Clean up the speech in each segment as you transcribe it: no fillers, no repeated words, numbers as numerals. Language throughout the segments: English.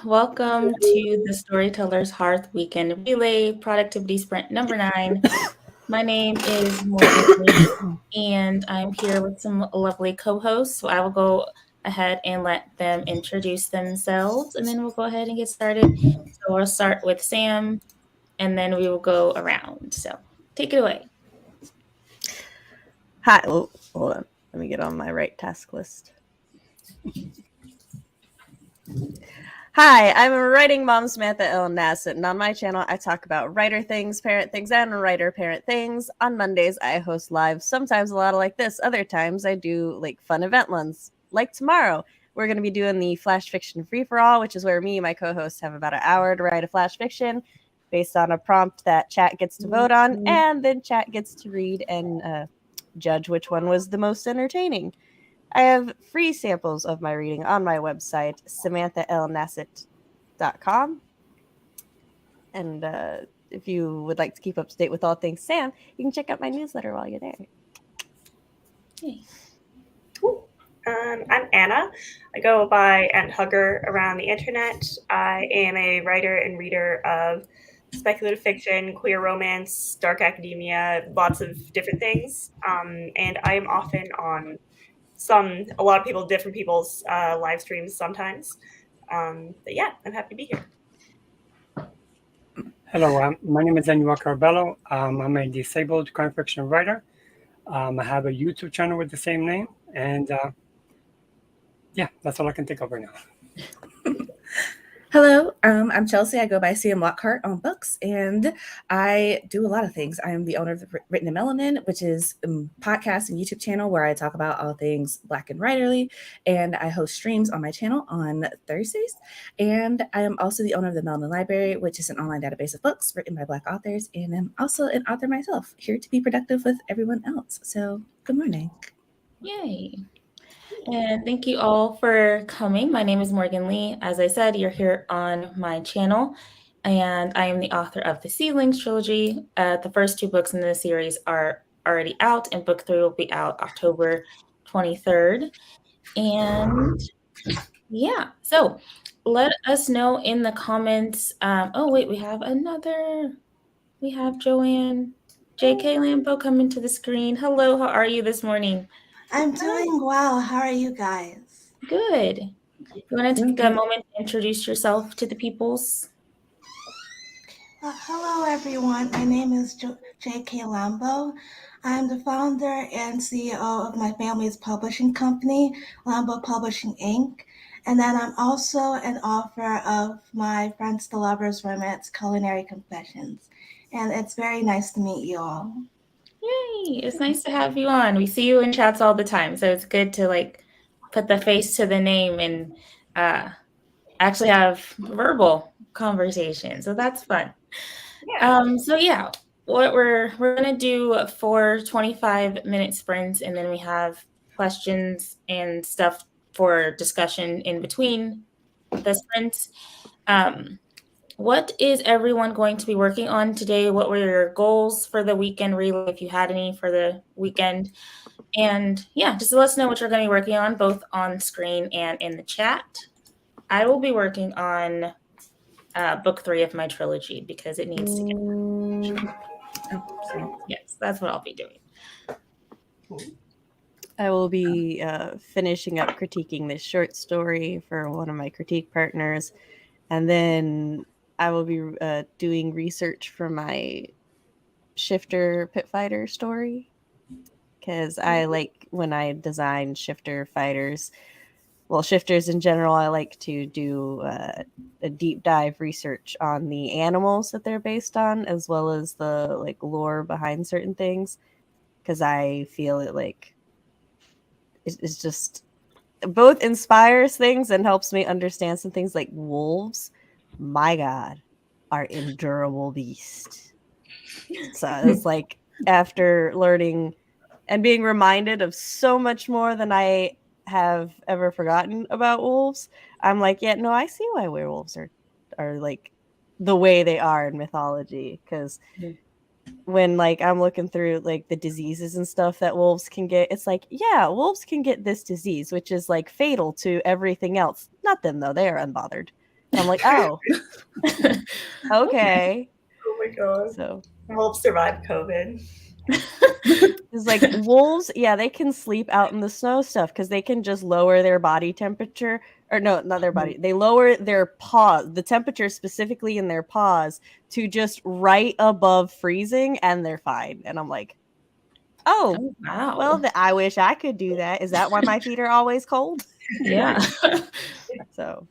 Welcome to the Storyteller's Hearth Weekend Relay Productivity Sprint number 9. My name is Morgan Lee, and I'm here with some lovely co-hosts. So I will go ahead and let them introduce themselves, and then we'll go ahead and get started. So we'll start with Sam, and then we will go around. So take it away. Hi. Oh, hold on. Let me get on my right task list. Hi, I'm a writing mom, Samantha Nasset, and on my channel, I talk about writer things, parent things, and writer-parent things. On Mondays, I host live, sometimes a lot of like this. Other times, I do like fun event ones. Like tomorrow, we're going to be doing the Flash Fiction Free-for-All, which is where me and my co-hosts have about an hour to write a Flash Fiction based on a prompt that chat gets to vote on, and then chat gets to read and judge which one was the most entertaining. I have free samples of my reading on my website, samanthaalnasset.com. And if you would like to keep up to date with all things Sam, you can check out my newsletter while you're there. Hey. I'm Anna. I go by enthugger around the internet. I am a writer and reader of speculative fiction, queer romance, dark academia, lots of different things. And I am often on a lot of different people's live streams sometimes. But yeah, I'm happy to be here. Hello, my name is Enuel. I'm a disabled crime fiction writer. I have a YouTube channel with the same name, and yeah, that's all I can think of right now. Hello, I'm Chelsea. I go by CM Lockhart on books, and I do a lot of things. I am the owner of the Written in Melanin, which is a podcast and YouTube channel where I talk about all things Black and writerly, and I host streams on my channel on Thursdays. And I am also the owner of the Melanin Library, which is an online database of books written by Black authors, and I'm also an author myself, here to be productive with everyone else. So, good morning. Yay. And thank you all for coming. My name is Morgan Lee. As I said, you're here on my channel, and I am the author of the Seedlings trilogy. The first 2 books in the series are already out, and book 3 will be out October 23rd. And yeah, so let us know in the comments. Oh, wait, we have Joanne. J.K. Lambo coming to the screen. Hello, how are you this morning? I'm doing well. How are you guys? Good. You want to take a moment to introduce yourself to the peoples? Hello, everyone. My name is J.K. Lambo. I'm the founder and CEO of my family's publishing company, Lambo Publishing, Inc. And then I'm also an author of my Friends to Lovers romance, Culinary Confessions. And it's very nice to meet you all. Yay! It's nice to have you on. We see you in chats all the time, so it's good to like put the face to the name and actually have verbal conversation. So that's fun. Yeah. So yeah, what we're gonna do 4 25-minute sprints, and then we have questions and stuff for discussion in between the sprints. What is everyone going to be working on today? What were your goals for the weekend relay, if you had any for the weekend? And yeah, just let us know what you're going to be working on, both on screen and in the chat. I will be working on book 3 of my trilogy because it needs to get yes, that's what I'll be doing. I will be finishing up critiquing this short story for one of my critique partners, and then I will be doing research for my shifter pit fighter story, because I like when I design shifter fighters, well, shifters in general, I like to do a deep dive research on the animals that they're based on, as well as the like lore behind certain things, because I feel it like it's just both inspires things and helps me understand some things. Like wolves, my God, are endurable beasts. So it's like after learning and being reminded of so much more than I have ever forgotten about wolves, I'm like, yeah, no, I see why werewolves are like the way they are in mythology. Because when like I'm looking through like the diseases and stuff that wolves can get, it's like, yeah, wolves can get this disease, which is like fatal to everything else. Not them though, they are unbothered. And I'm like, oh, okay. Oh my god. So We'll survive COVID. it's like wolves, yeah, they can sleep out in the snow stuff because they can just lower their body temperature. Or no, not their body. They lower their paws, the temperature specifically in their paws, to just right above freezing, and they're fine. And I'm like, oh, Oh, wow. well, I wish I could do that. Is that why my feet are always cold? Yeah. So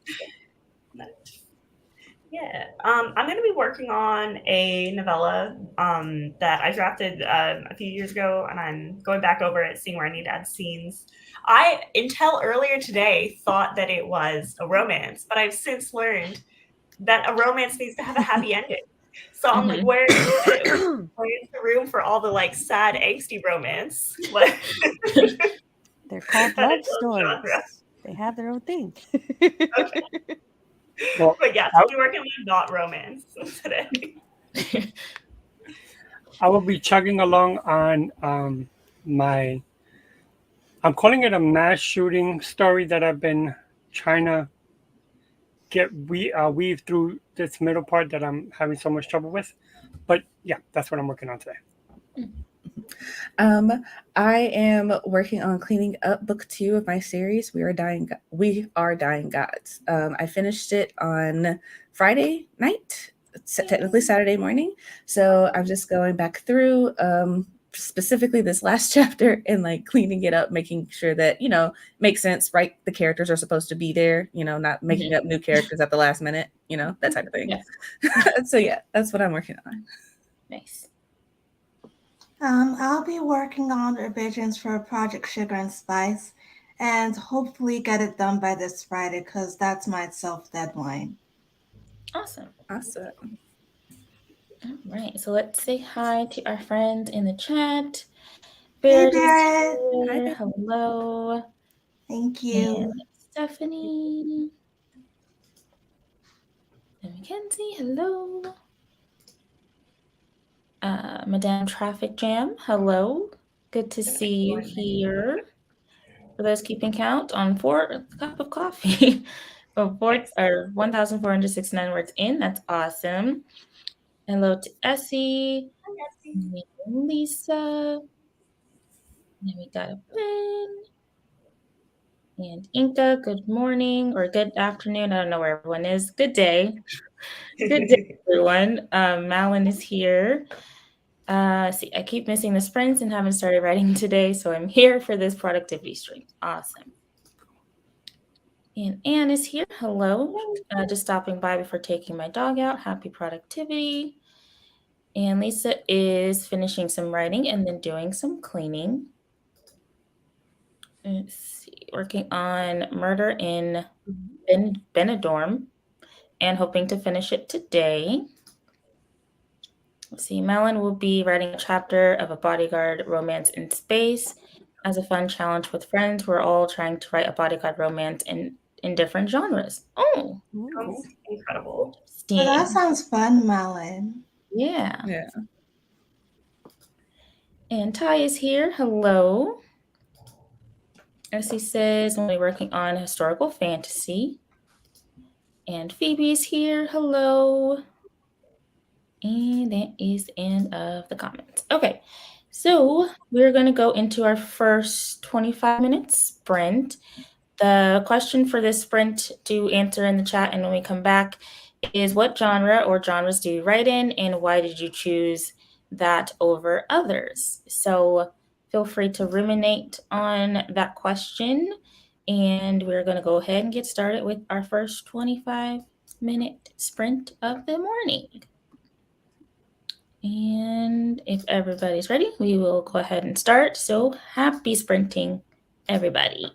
Yeah. I'm going to be working on a novella that I drafted a few years ago, and I'm going back over it, seeing where I need to add scenes. I, until earlier today, thought that it was a romance, but I've since learned that a romance needs to have a happy ending. So I'm like, where's the room for all the like sad, angsty romance? they're called That love is a stories. genre. They have their own thing. Okay. Well, But yes, I'll be working on not romance today. I will be chugging along on my. I'm calling it a mass shooting story that I've been trying to weave through this middle part that I'm having so much trouble with. But yeah, that's what I'm working on today. I am working on cleaning up book 2 of my series. We are dying gods. I finished it on Friday night. It's technically Saturday morning. So I'm just going back through specifically this last chapter and like cleaning it up, making sure that, makes sense, right? The characters are supposed to be there, not making up new characters at the last minute, that type of thing. Yeah. So yeah, that's what I'm working on. Nice. I'll be working on revisions for Project Sugar and Spice and hopefully get it done by this Friday because that's my self deadline. Awesome. Awesome. All right. So let's say hi to our friends in the chat. Hey, Beard is Barrett. here. Hi, Hello. Thank you. And Stephanie. And Mackenzie. Hello. Madame Traffic Jam. Hello. Good to see you here. For those keeping count, on 4 cup of coffee. 1,469 words in. That's awesome. Hello to Essie. And Lisa. And we got a Ben. And Inka, good morning or good afternoon. I don't know where everyone is. Good day. Good day, everyone. Malin is here. See, I keep missing the sprints and haven't started writing today, so I'm here for this productivity stream. Awesome. And Anne is here. Hello. Just stopping by before taking my dog out. Happy productivity. And Lisa is finishing some writing and then doing some cleaning. Let's see, working on Murder in Benidorm and hoping to finish it today. Let's see, Melon will be writing a chapter of a bodyguard romance in space as a fun challenge with friends. We're all trying to write a bodyguard romance in different genres. Oh, Sounds incredible. Well, that sounds fun, Malin. Yeah. Yeah. And Ty is here. Hello. Essie says, we'll be working on historical fantasy. And Phoebe's here. Hello. And that is the end of the comments. Okay, so we're going to go into our first 25-minute sprint. The question for this sprint to answer in the chat and when we come back is, what genre or genres do you write in, and why did you choose that over others? So feel free to ruminate on that question, and we're going to go ahead and get started with our first 25-minute sprint of the morning. And if everybody's ready, we will go ahead and start. So happy sprinting, everybody.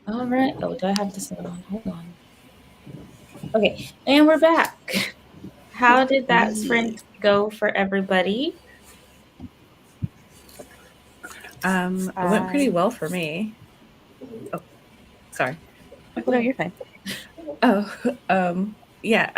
All right. Oh, do I have this one on? Hold on. Okay, and we're back. How did that sprint go for everybody? It went pretty well for me. Oh, sorry. No, you're fine. Oh, yeah.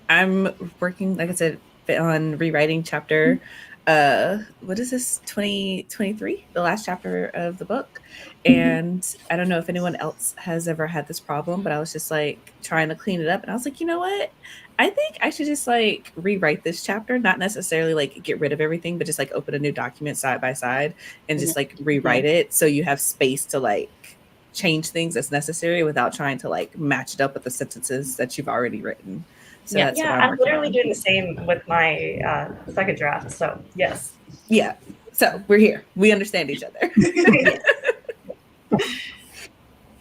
I'm working, like I said, on rewriting chapter. What is this? 2023, the last chapter of the book. And I don't know if anyone else has ever had this problem, but I was just like trying to clean it up, and I was like, you know what? I think I should just like rewrite this chapter, not necessarily like get rid of everything, but just like open a new document side by side and just like rewrite it so you have space to like change things as necessary without trying to like match it up with the sentences that you've already written. So that's what I'm literally on. doing the same with my second draft. So yes. Yeah. So we're here. We understand each other.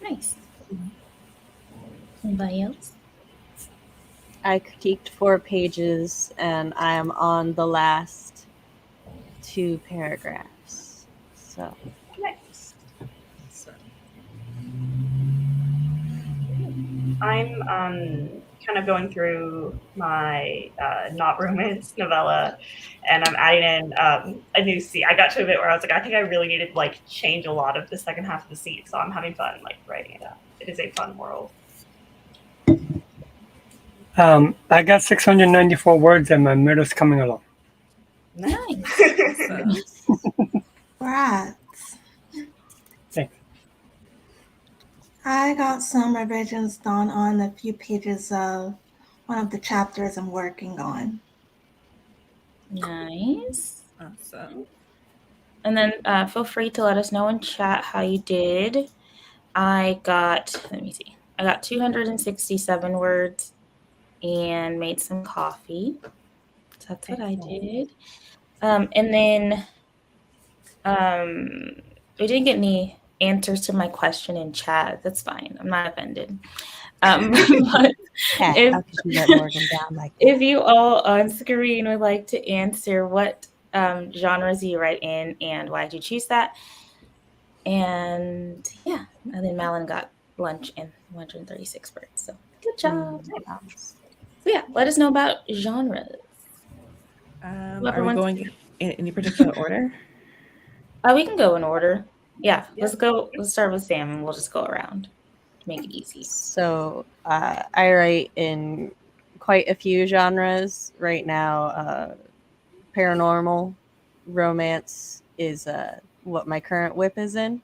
Nice. Anybody else? I critiqued 4 pages and I am on the last 2 paragraphs. So Nice. I'm kind of going through my not romance novella, and I'm adding in a new scene. I got to a bit where I was like, I think I really needed to like change a lot of the second half of the scene, so I'm having fun like writing it up. It is a fun world. I got 694 words and my middle's coming along. Nice. Rats. Thanks. I got some revisions done on a few pages of one of the chapters I'm working on. Nice. Awesome. And then feel free to let us know in chat how you did. I got 267 words and made some coffee. So that's what I did. And then we didn't get any answers to my question in chat. That's fine. I'm not offended. But if you all on screen would like to answer what genres you write in and why did you choose that? And yeah, and then Malin got lunch and 136 words. So good job. So yeah, let us know about genres. Are we going in any particular order? We can go in order. Yeah, let's go. Let's start with Sam and we'll just go around to make it easy. So I write in quite a few genres right now. Paranormal, romance is what my current whip is in.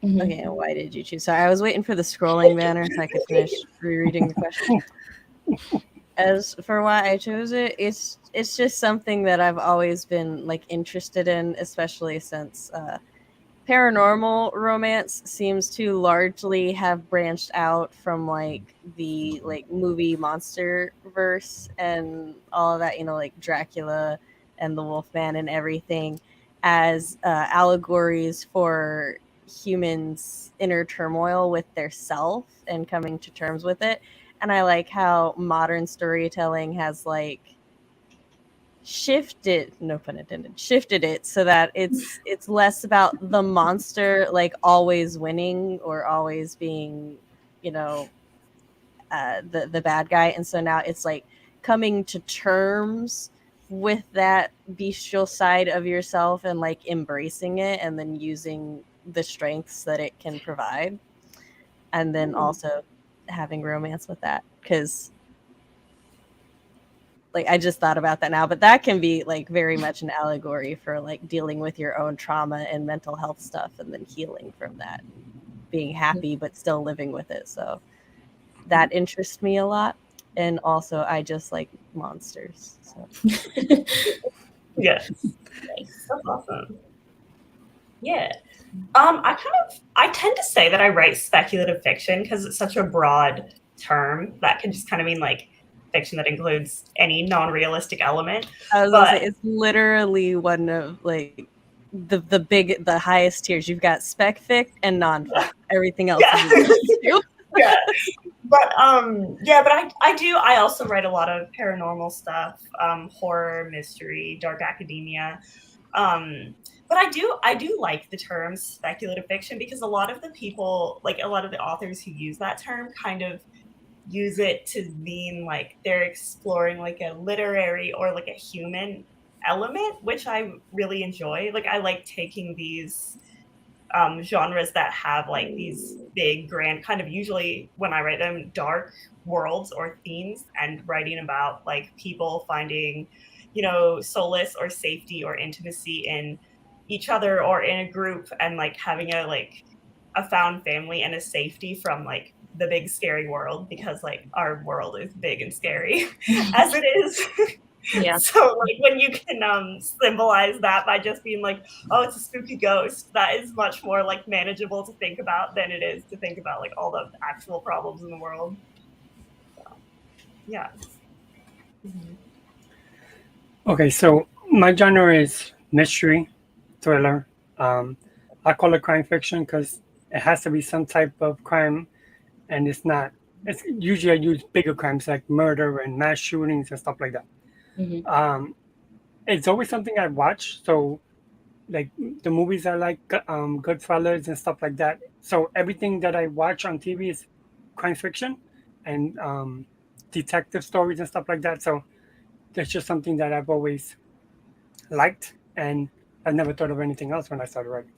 Okay, and why did you choose? Sorry, I was waiting for the scrolling banner so I could finish rereading the question. As for why I chose it, it's just something that I've always been like interested in, especially since paranormal romance seems to largely have branched out from like the like movie monster verse and all of that, you know, like Dracula and the Wolfman and everything as allegories for humans' inner turmoil with their self and coming to terms with it. And I like how modern storytelling has like shifted, no pun intended, shifted it so that it's less about the monster like always winning or always being, you know, the bad guy. And so now it's like coming to terms with that bestial side of yourself and like embracing it and then using the strengths that it can provide. And then also having romance with that, because like I just thought about that now, but that can be like very much an allegory for like dealing with your own trauma and mental health stuff and then healing from that, being happy but still living with it. So that interests me a lot. And also I just like monsters. So Yes. Nice. That's awesome. Yeah. I tend to say that I write speculative fiction because it's such a broad term that can just kind of mean like fiction that includes any non-realistic element. I was gonna say, it's literally one of like the highest tiers. You've got spec fic and non-fic. Everything else is yeah. But I also write a lot of paranormal stuff, horror, mystery, dark academia. But But I do like the term speculative fiction, because a lot of the people, like a lot of the authors who use that term, kind of use it to mean like they're exploring like a literary or like a human element, which I really enjoy. Like I like taking these genres that have like these big, grand, kind of, usually when I write them, dark worlds or themes, and writing about like people finding, you know, solace or safety or intimacy in each other or in a group, and like having a found family and a safety from like the big scary world, because like our world is big and scary as it is. Yeah. So like when you can symbolize that by just being like, oh, it's a spooky ghost, that is much more like manageable to think about than it is to think about like all the actual problems in the world. So, yeah. Mm-hmm. Okay, so my genre is mystery, thriller. I call it crime fiction because it has to be some type of crime, and it's not. It's usually I use bigger crimes like murder and mass shootings and stuff like that. Mhm. It's always something I watch. So, like the movies I like, Goodfellas and stuff like that. So everything that I watch on TV is crime fiction and detective stories and stuff like that. So that's just something that I've always liked, and I never thought of anything else when I started writing.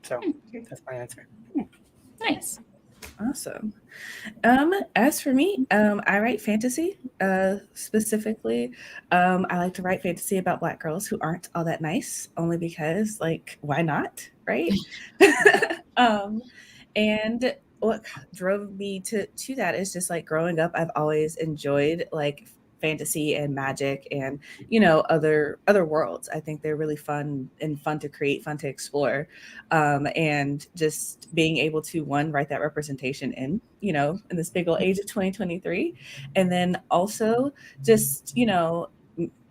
So that's my answer. Nice. Awesome. As for me, I write fantasy. Specifically, I like to write fantasy about Black girls who aren't all that nice, only because, like, why not, right? And what drove me to that is just like growing up, I've always enjoyed like fantasy and magic and, you know, other worlds. I think they're really fun to create, fun to explore, and just being able to write that representation in, you know, in this big old age of 2023, and then also just, you know,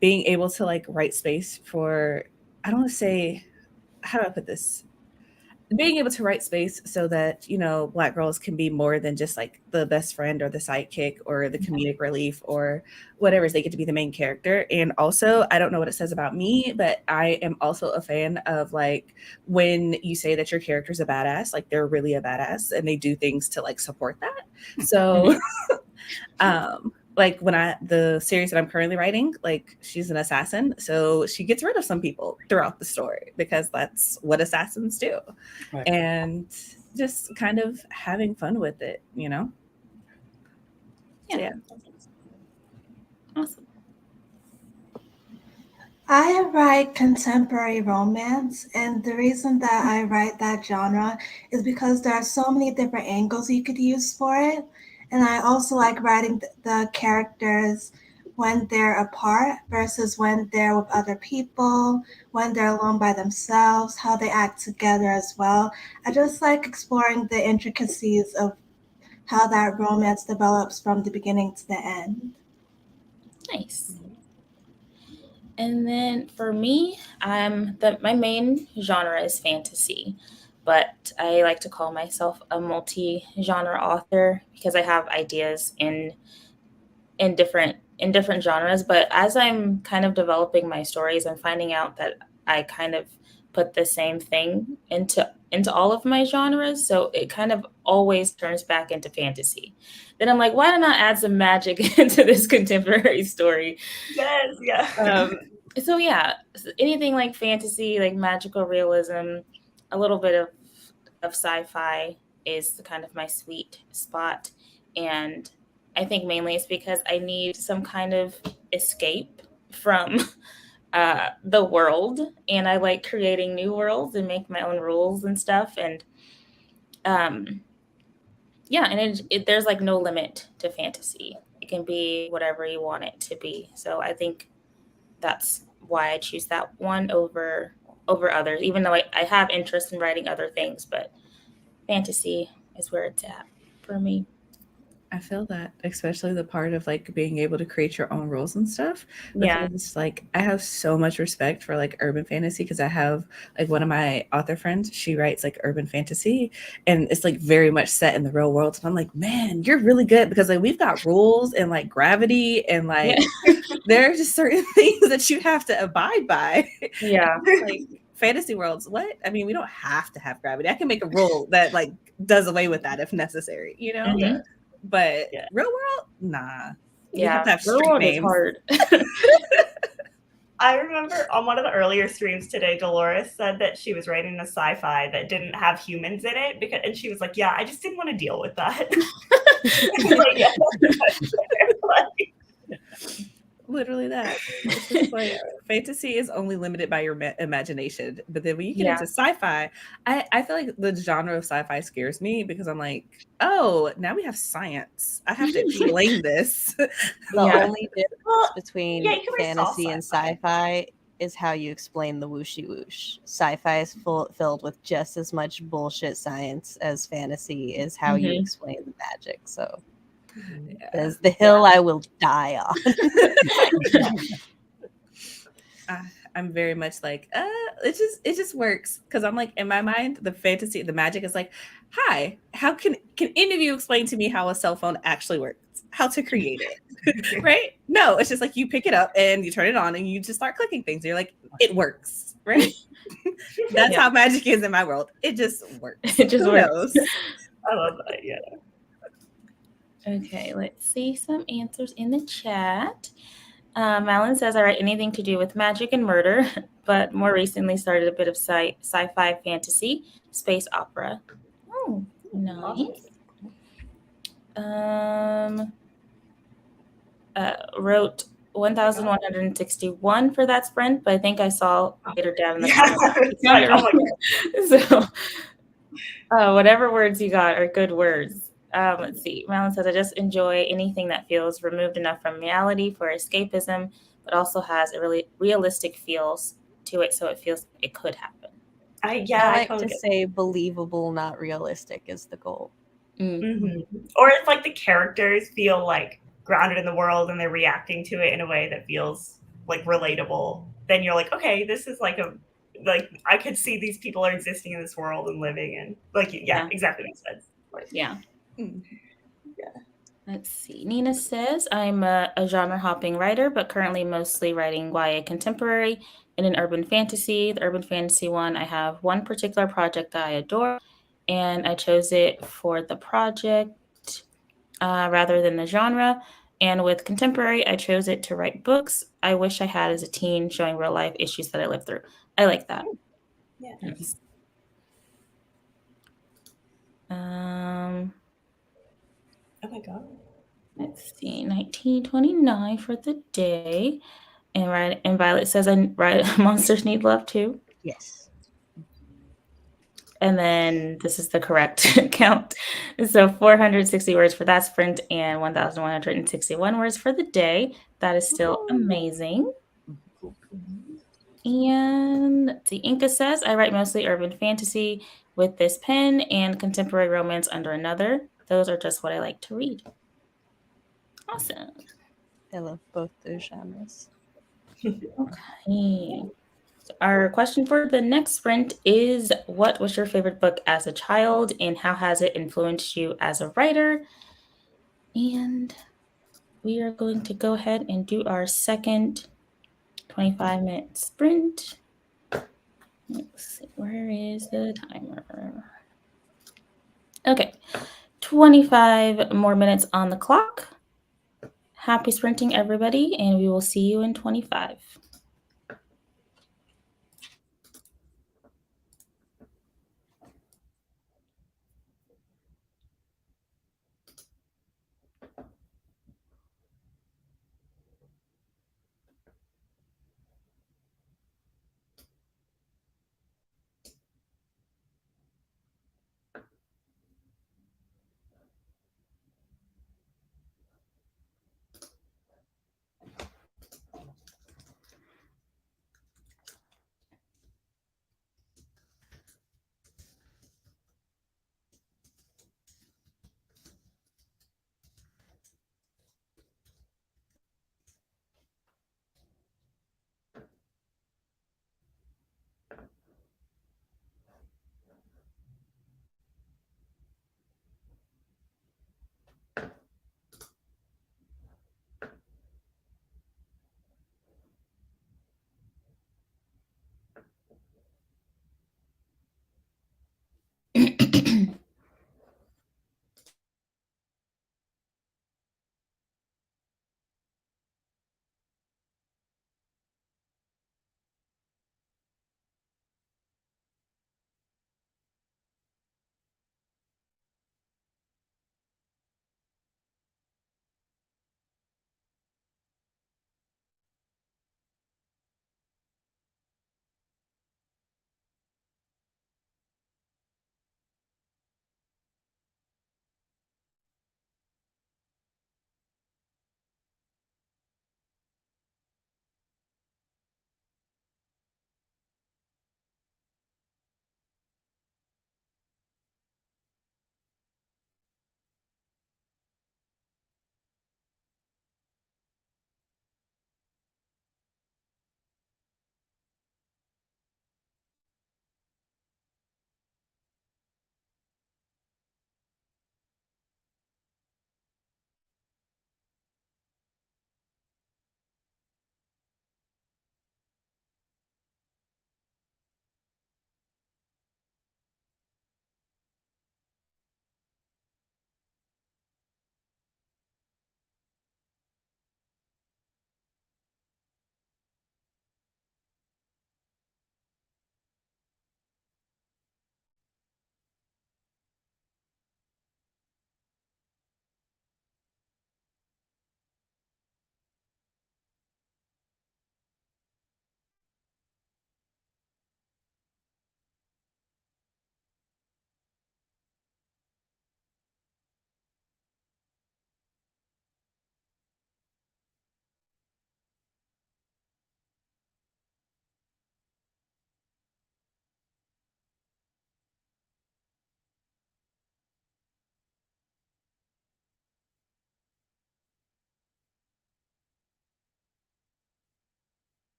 being able to like write space for, I don't want to say, how do I put this, being able to write space so that, you know, Black girls can be more than just like the best friend or the sidekick or the comedic relief or whatever. They get to be the main character. And also, I don't know what it says about me, but I am also a fan of like when you say that your character's a badass, like they're really a badass and they do things to like support that. So like when the series that I'm currently writing, like she's an assassin, so she gets rid of some people throughout the story because that's what assassins do. Right. And just kind of having fun with it, you know? So, yeah. Awesome. I write contemporary romance, and the reason that I write that genre is because there are so many different angles you could use for it. And I also like writing the characters when they're apart versus when they're with other people, when they're alone by themselves, how they act together as well. I just like exploring the intricacies of how that romance develops from the beginning to the end. Nice. And then for me, my main genre is fantasy, but I like to call myself a multi-genre author because I have ideas in different genres. But as I'm kind of developing my stories, I'm finding out that I kind of put the same thing into all of my genres. So it kind of always turns back into fantasy. Then I'm like, why not add some magic into this contemporary story? Yes, yeah. So yeah, anything like fantasy, like magical realism, a little bit of sci-fi is kind of my sweet spot. And I think mainly it's because I need some kind of escape from the world, and I like creating new worlds and make my own rules and stuff. And yeah, and there's like no limit to fantasy. It can be whatever you want it to be. So I think that's why I choose that one over others, even though I have interest in writing other things, but fantasy is where it's at for me. I feel that, especially the part of like being able to create your own rules and stuff. Yeah. Because like I have so much respect for like urban fantasy because I have like one of my author friends, she writes like urban fantasy and it's like very much set in the real world. And I'm like, man, you're really good because like we've got rules and like gravity and like there are just certain things that you have to abide by. Yeah. Like fantasy worlds, what? I mean, we don't have to have gravity. I can make a rule that like does away with that if necessary, you know? Mhm. But Yeah. real world, nah. We Yeah, have to have real street world is names. hard. I remember on one of the earlier streams today, Dolores said that she was writing a sci-fi that didn't have humans in it and she was like, "Yeah, I just didn't want to deal with that." Like, yeah. Like, Literally that. It's just like fantasy is only limited by your imagination. But then when you get Yeah. into sci-fi, I feel like the genre of sci-fi scares me because I'm like, oh, now we have science. I have to explain this. The Yeah. only difference Well, between yeah, you can write soft fantasy and sci-fi. sci-fi is how you explain the whooshy whoosh. Sci-fi is filled with just as much bullshit science as fantasy is how you Mhm. explain the magic. So Yeah. that is the hill I will die on. I'm very much like, it just works because I'm like in my mind, the fantasy, the magic is like, hi, how can any of you explain to me how a cell phone actually works? How to create it, right? No, it's just like you pick it up and you turn it on and you just start clicking things. You're like, it works, right? That's Yeah. how magic is in my world. It just works. It just Who works. knows? I love that. Yeah. Okay, let's see some answers in the chat. Malin says, I write anything to do with magic and murder, but more recently started a bit of sci-fi fantasy, space opera. Oh, nice. Wrote 1,161 for that sprint, but I think I saw later down in the comments. Like, oh my God. So, whatever words you got are good words. Let's see. Malin says, I just enjoy anything that feels removed enough from reality for escapism, but also has a really realistic feels to it, so it feels it could happen. I like to say believable, not realistic is the goal. Mm-hmm. Or if like the characters feel like grounded in the world and they're reacting to it in a way that feels like relatable, then you're like, okay, this is like I could see these people are existing in this world and living, and like, yeah. Exactly makes sense. Yeah. Yeah. Let's see. Nina says, I'm a genre hopping writer, but currently mostly writing YA contemporary and an urban fantasy. The urban fantasy one, I have one particular project that I adore, and I chose it for the project rather than the genre. And with contemporary, I chose it to write books I wish I had as a teen, showing real life issues that I lived through. I like that. Yeah. Nice. Oh my God. Let's see, 1929 for the day. And Violet says, monsters need love too. Yes. And then this is the correct count. So 460 words for that sprint and 1,161 words for the day. That is still amazing. And let's see, Inca says, I write mostly urban fantasy with this pen and contemporary romance under another. Those are just what I like to read. Awesome. I love both those genres. Okay. So our question for the next sprint is, what was your favorite book as a child and how has it influenced you as a writer? And we are going to go ahead and do our second 25-minute sprint. Let's see, where is the timer? Okay, 25 more minutes on the clock. Happy sprinting, everybody, and we will see you in 25.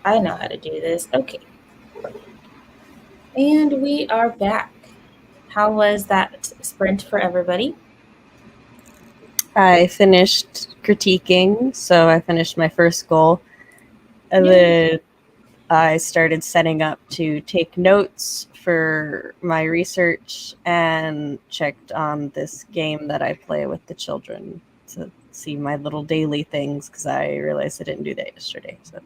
I know how to do this. Okay. And we are back. How was that sprint for everybody? I finished critiquing, so I finished my first goal. And then I started setting up to take notes for my research and checked on this game that I play with the children to see my little daily things because I realized I didn't do that yesterday. So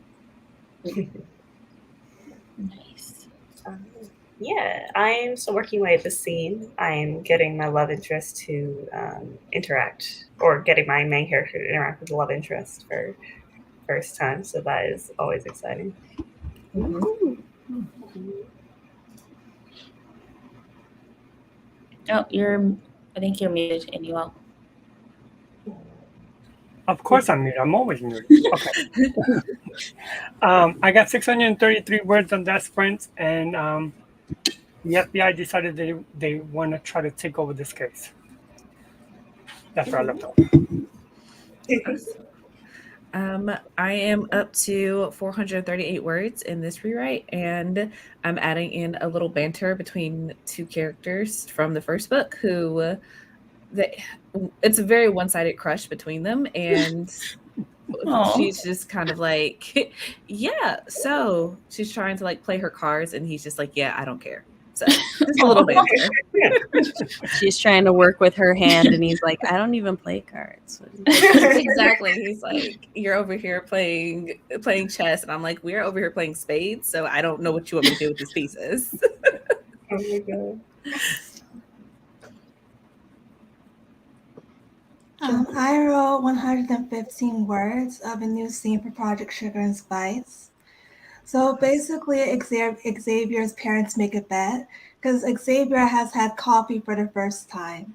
Nice. Yeah, I'm still working away at the scene. I'm getting my love interest to interact, or getting my main character to interact with the love interest for first time. So that is always exciting. Oh, I think you're muted, Enuel. Of course I'm muted. I'm always muted. Okay. I got 633 words on that sprint, and the FBI decided they want to try to take over this case. That's where I left off. I am up to 438 words in this rewrite, and I'm adding in a little banter between two characters from the first book who it's a very one-sided crush between them, and Aw. she's just kind of like, yeah, so she's trying to like play her cards, and he's just like, yeah, I don't care. So just a little banter. she's trying to work with her hand, and he's like, I don't even play cards. Exactly. He's like, you're over here playing chess, and I'm like, we're over here playing spades, so I don't know what you want me to do with these pieces. Oh my god. I wrote 115 words of a new scene for Project Sugar and Spice. So basically, Xavier's parents make a bet because Xavier has had coffee for the first time.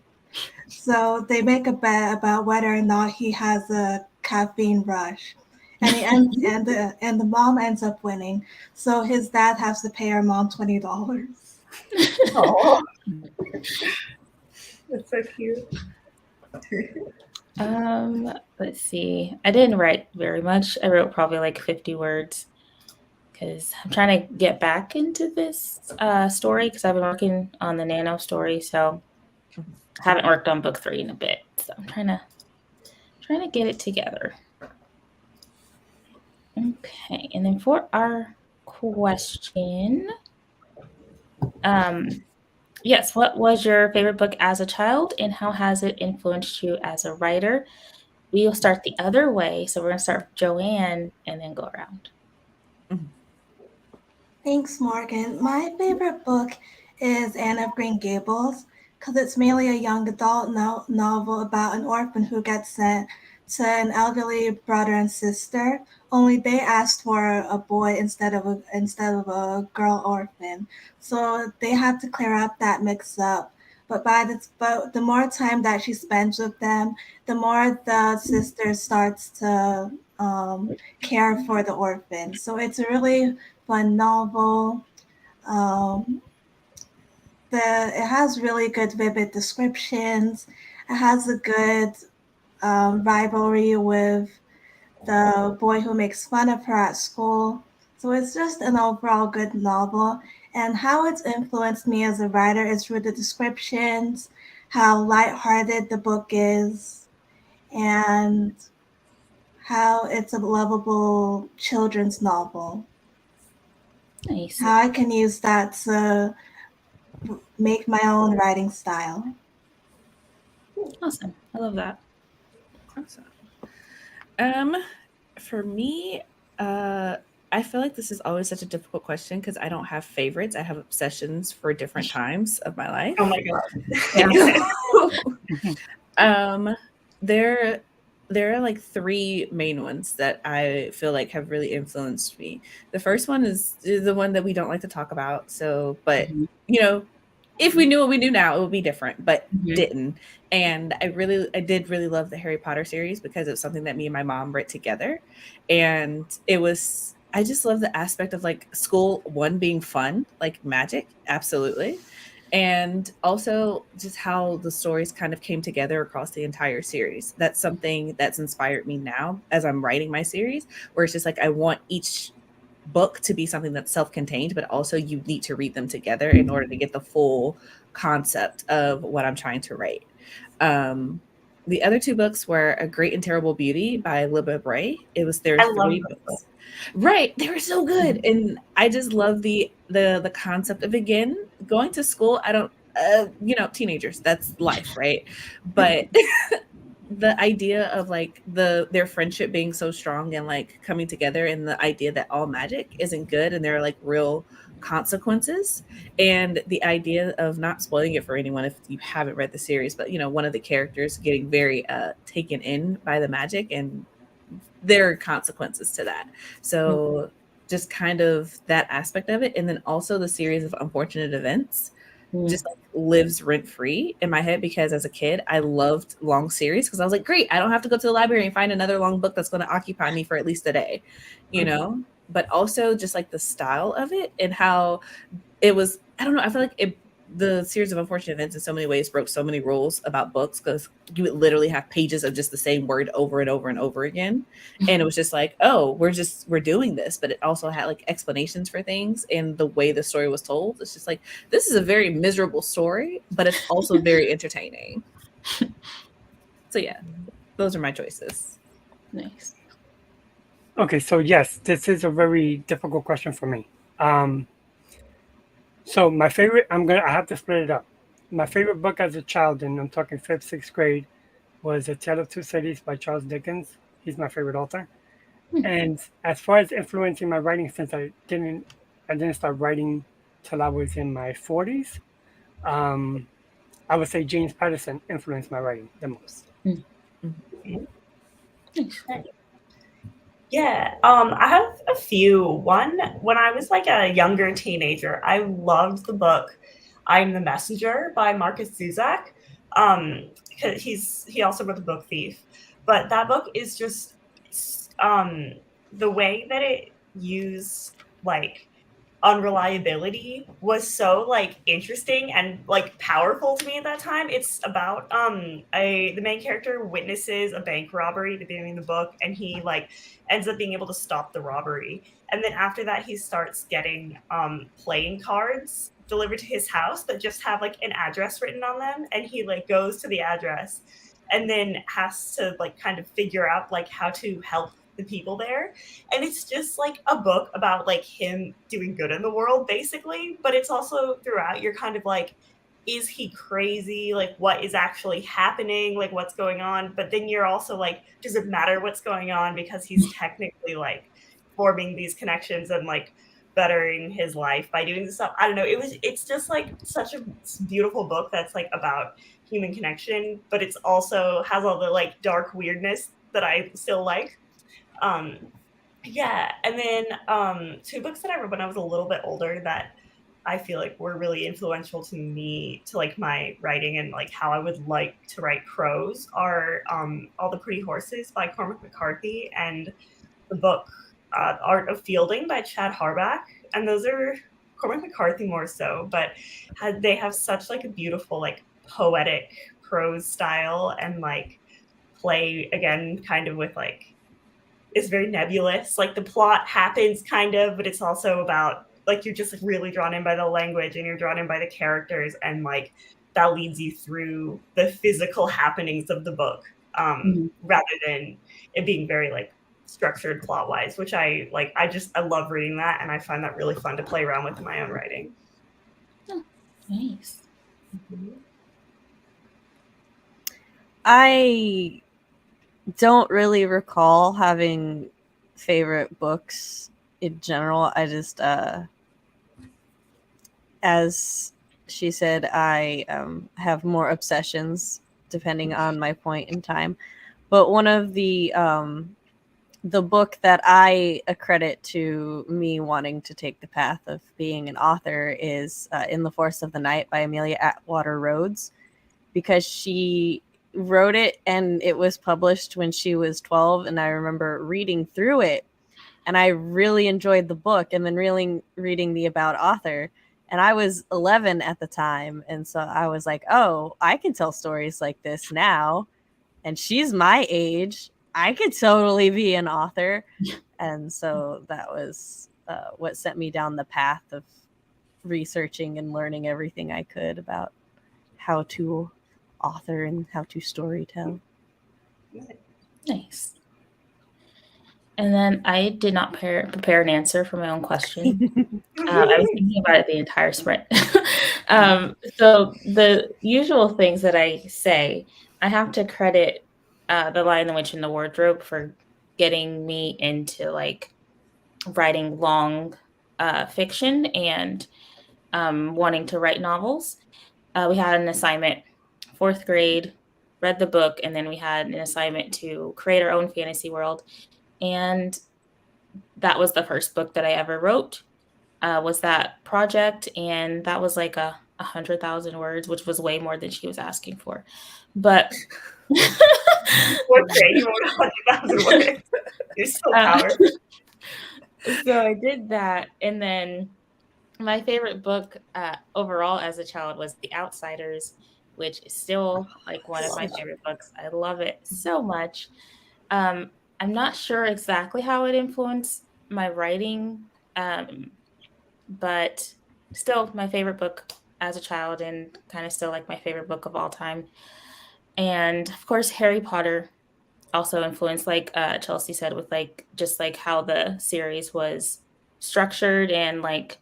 So they make a bet about whether or not he has a caffeine rush. And the mom ends up winning. So his dad has to pay her mom $20. Oh, that's so cute. Let's see. I didn't write very much. I wrote probably like 50 words because I'm trying to get back into this story because I've been working on the Nano story, so I haven't worked on book 3 in a bit. So I'm trying to get it together. Okay, and then for our question, yes, what was your favorite book as a child, and how has it influenced you as a writer? We will start the other way, so we're gonna start with Joanne and then go around. Thanks, Morgan. My favorite book is Anne of Green Gables because it's mainly a young adult novel about an orphan who gets sent to an elderly brother and sister. Only they asked for a boy instead of a girl orphan, so they have to clear up that mix-up. But the more time that she spends with them, the more the sister starts to care for the orphan. So it's a really fun novel. It has really good, vivid descriptions. It has a good rivalry with the boy who makes fun of her at school. So it's just an overall good novel. And how it's influenced me as a writer is through the descriptions, how lighthearted the book is, and how it's a lovable children's novel. Nice. How I can use that to make my own writing style. Awesome. I love that. Awesome. For me, I feel like this is always such a difficult question because I don't have favorites. I have obsessions for different times of my life. Oh my god. There are like 3 main ones that I feel like have really influenced me. The first one is the one that we don't like to talk about. So, but you know, if we knew what we knew now, it would be different, but didn't. And I did really love the Harry Potter series because it was something that me and my mom read together. And I just love the aspect of like school, one, being fun, like magic, absolutely. And also just how the stories kind of came together across the entire series. That's something that's inspired me now as I'm writing my series, where it's just like I want each book to be something that's self-contained, but also you need to read them together in order to get the full concept of what I'm trying to write. The other two books were A Great and Terrible Beauty by Libba Bray. There I were love 3 those books. Right, they were so good, and I just love the concept of, again, going to school. I don't, teenagers, that's life, right? But the idea of like their friendship being so strong and like coming together, and the idea that all magic isn't good and there are like real consequences, and the idea of, not spoiling it for anyone if you haven't read the series, but one of the characters getting very taken in by the magic, and there are consequences to that. So just kind of that aspect of it, and then also the series of unfortunate events just like lives rent free in my head, because as a kid I loved long series, because I was like, great, I don't have to go to the library and find another long book that's going to occupy me for at least a day, but also just like the style of it and how it was, I don't know, I feel like the series of unfortunate events in so many ways broke so many rules about books, because you would literally have pages of just the same word over and over and over again, and it was just like, oh, we're doing this, but it also had like explanations for things, and the way the story was told, it's just like, this is a very miserable story, but it's also very entertaining. So yeah, those are my choices. Nice. Okay, so yes, this is a very difficult question for me. So my favorite, I have to split it up. My favorite book as a child, and I'm talking 5th, 6th grade, was A Tale of Two Cities by Charles Dickens. He's my favorite author. And as far as influencing my writing, since I didn't start writing till I was in my 40s, I would say James Patterson influenced my writing the most. Yeah, I have a few. One, when I was like a younger teenager, I loved the book "I'm the Messenger" by Marcus Zuzak. Because he also wrote the book Thief, but that book is just the way that it used like unreliability was so like interesting and like powerful to me at that time. It's about the main character witnesses a bank robbery at the beginning of the book, and he like ends up being able to stop the robbery, and then after that he starts getting playing cards delivered to his house that just have like an address written on them, and he like goes to the address and then has to like kind of figure out like how to help the people there. And it's just like a book about like him doing good in the world basically, but it's also throughout you're kind of like, is he crazy? Like what is actually happening? Like what's going on? But then you're also like, does it matter what's going on, because he's technically like forming these connections and like bettering his life by doing this stuff. I don't know, it's just like such a beautiful book that's like about human connection, but it's also has all the like dark weirdness that I still like. Yeah, and then 2 books that I read when I was a little bit older that I feel like were really influential to me, to like my writing and like how I would like to write prose, are All the Pretty Horses by Cormac McCarthy and the book Art of Fielding by Chad Harbach. And those are Cormac McCarthy more so, but they have such like a beautiful like poetic prose style, and like play again kind of with like, is very nebulous. Like the plot happens kind of, but it's also about like you're just like really drawn in by the language and you're drawn in by the characters, and like that leads you through the physical happenings of the book, rather than it being very like structured plot wise, which I like. I love reading that, and I find that really fun to play around with in my own writing. Oh, nice. I don't really recall having favorite books in general. I just, as she said, I have more obsessions depending on my point in time. But one of the book that I accredit to me wanting to take the path of being an author is In the Forest of the Night by Amelia Atwater Rhodes, because she wrote it and it was published when she was 12, and I remember reading through it and I really enjoyed the book, and then really reading the about author, and I was 11 at the time, and so I was like, oh, I can tell stories like this now, and she's my age, I could totally be an author. And so that was what sent me down the path of researching and learning everything I could about how to author and how to storytell. Nice. And then I did not prepare an answer for my own question. I was thinking about it the entire sprint. So the usual things that I say, I have to credit The Lion, the Witch, and the Wardrobe for getting me into like writing long fiction and wanting to write novels. We had an assignment, 4th grade, read the book, and then we had an assignment to create our own fantasy world. And that was the first book that I ever wrote, was that project. And that was like 100,000 words, which was way more than she was asking for. But What's it? You wrote 100,000 words. You're so powerful. So I did that. And then my favorite book overall as a child was The Outsiders, which is still like one of my favorite books. I love it so much. I'm not sure exactly how it influenced my writing, but still my favorite book as a child and kind of still like my favorite book of all time. And of course, Harry Potter also influenced, like Chelsea said, with like just like how the series was structured and like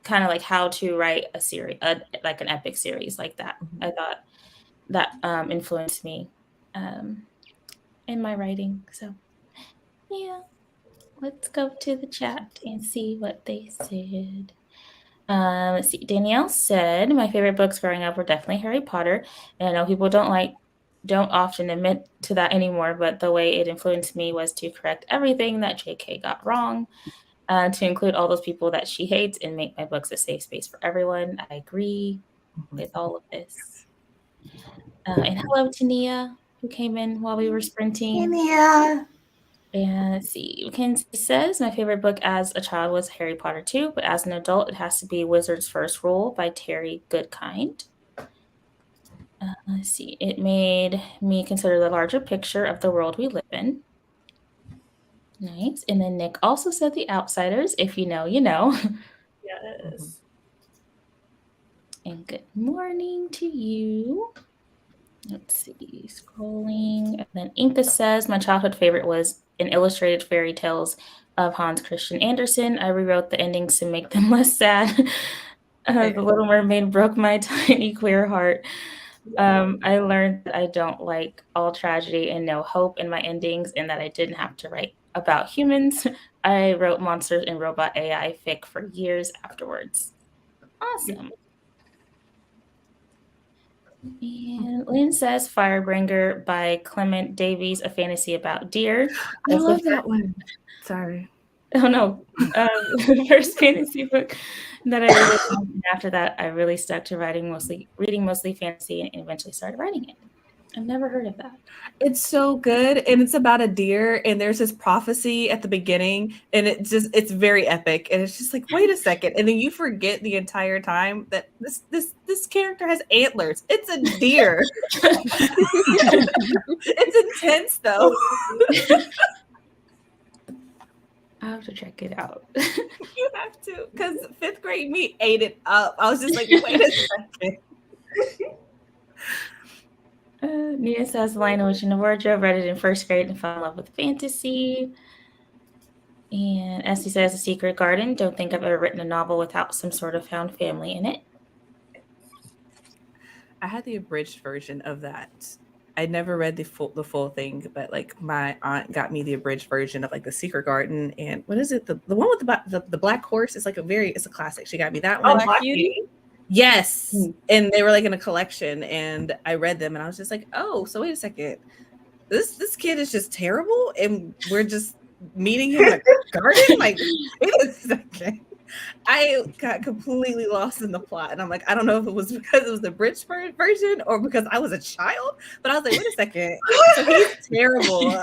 kind of like how to write a series, like an epic series like that. I thought that influenced me in my writing. So yeah, let's go to the chat and see what they said. Let's see. Danielle said, my favorite books growing up were definitely Harry Potter. And I know people don't often admit to that anymore, but the way it influenced me was to correct everything that JK got wrong, to include all those people that she hates and make my books a safe space for everyone. I agree with all of this. And hello to Nia, who came in while we were sprinting. Yeah. And let's see. Mackenzie says, my favorite book as a child was Harry Potter 2, but as an adult, it has to be Wizard's First Rule by Terry Goodkind. Let's see. It made me consider the larger picture of the world we live in. Nice. And then Nick also said The Outsiders. If you know, you know. Yes. And good morning to you. Let's see, scrolling. And then Inka says, my childhood favorite was an illustrated fairy tales of Hans Christian Andersen. I rewrote the endings to make them less sad. The Little Mermaid broke my tiny queer heart. I learned that I don't like all tragedy and no hope in my endings, and that I didn't have to write about humans. I wrote monsters and robot AI fic for years afterwards. Awesome. And Lynn says Firebringer by Clement Davies, a fantasy about deer. I love that one. Sorry. Oh no. The first fantasy book that I really loved. And after that, I really stuck to reading mostly fantasy and eventually started writing it. I've never heard of that. It's so good, and it's about a deer, and there's this prophecy at the beginning, and it's very epic, and it's just like, wait a second, and then you forget the entire time that this character has antlers. It's a deer. It's intense though. I have to check it out. You have to, because 5th grade me ate it up. I was just like, wait a second. Nina says The Lion, the Witch, and the Wardrobe, read it in 1st grade and fell in love with fantasy. And Essie says The Secret Garden. Don't think I've ever written a novel without some sort of found family in it. I had the abridged version of that. I never read the full thing, but like my aunt got me the abridged version of like The Secret Garden, and what is it? The one with the black horse is like it's a classic. She got me that one. Black Beauty? Yes. And they were like in a collection, and I read them, and I was just like, oh, so wait a second. This kid is just terrible, and we're just meeting him in a garden? Like, wait a second. I got completely lost in the plot, and I'm like, I don't know if it was because it was the British version or because I was a child, but I was like, wait a second. So he's terrible.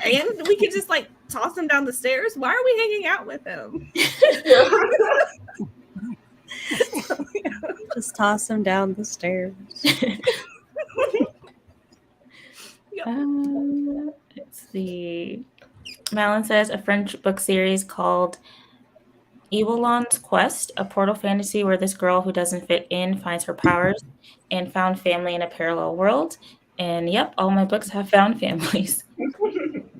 And we could just like toss him down the stairs. Why are we hanging out with him? Just toss him down the stairs. Let's see. Malin says a French book series called Evelon's Quest, a portal fantasy where this girl who doesn't fit in finds her powers and found family in a parallel world. And yep, all my books have found families.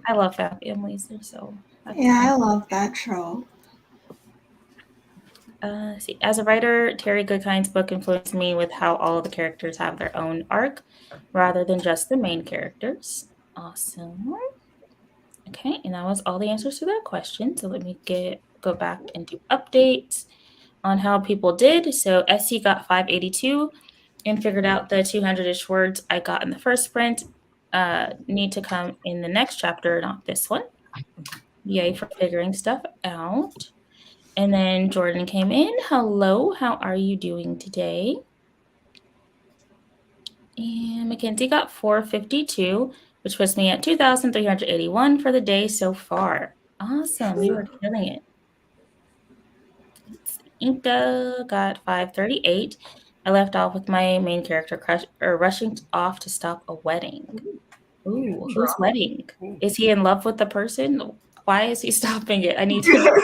I love found families. They're so Yeah, I love that trope. see. As a writer, Terry Goodkind's book influenced me with how all of the characters have their own arc rather than just the main characters. Awesome. Okay, and that was all the answers to that question. So let me go back and do updates on how people did. So SC got 582 and figured out the 200-ish words I got in the first sprint need to come in the next chapter, not this one. Yay for figuring stuff out. And then Jordan came in. Hello, how are you doing today? And Mackenzie got 452, which puts me at 2,381 for the day so far. Awesome, you are killing it. Inka got 538. I left off with my main character rushing off to stop a wedding. Ooh, whose wedding? Is he in love with the person? Why is he stopping it? I need to know.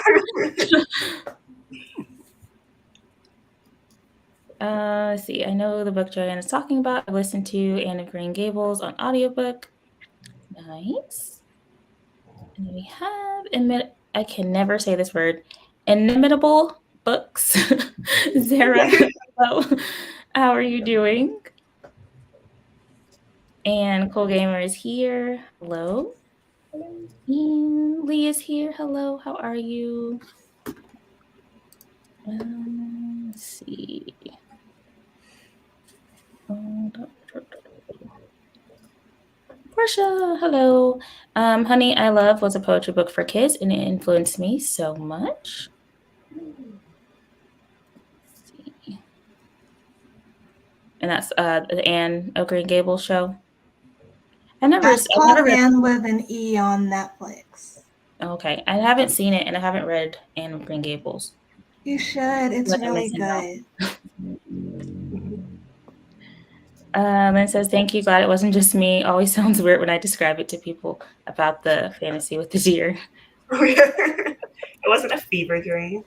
Let's see. I know the book Joanne is talking about. I listened to Anne of Green Gables on audiobook. Nice. And then we have I can never say this word. Inimitable books. Zara, hello. How are you doing? And Cool Gamer is here. Hello. And Lee is here. Hello. How are you? Let's see. Portia, hello. Honey, I Love was a poetry book for kids, and it influenced me so much. Let's see. And that's the Anne of Green Gables show. That's called Anne with an E on Netflix. Okay, I haven't seen it, and I haven't read Anne of Green Gables. You should. It's really good. Lynn says, thank you. Glad it wasn't just me. Always sounds weird when I describe it to people about the fantasy with the deer. Oh, yeah. It wasn't a fever dream.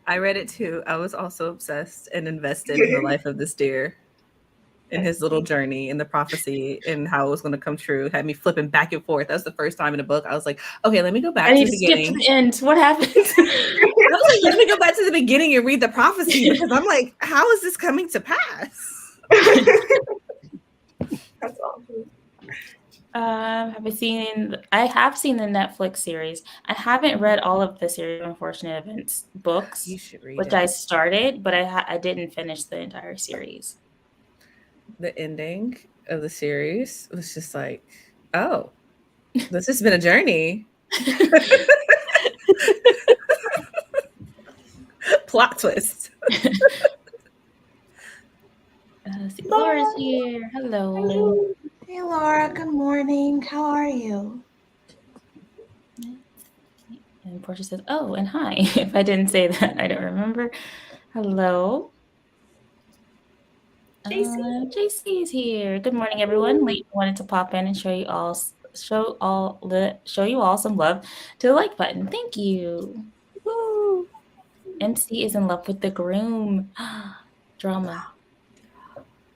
I read it too. I was also obsessed and invested in the life of this deer and his little journey and the prophecy and how it was going to come true. Had me flipping back and forth. That was the first time in a book. I was like, okay, let me go back to the beginning. To the end. What happened? I was like, let me go back to the beginning and read the prophecy because I'm like, how is this coming to pass? That's awesome. I have seen the Netflix series. I haven't read all of the series of Unfortunate Events books, You should read which it. I started, but I didn't finish the entire series. The ending of the series was just like, oh, this has been a journey. Plot twist. Laura's here. Hello. Hey, Laura. Good morning. How are you? And Portia says, oh, and hi. If I didn't say that, I don't remember. Hello. JC is here. Good morning, everyone. Late wanted to pop in and show you all some love to the like button. Thank you. Woo. MC is in love with the groom. Drama.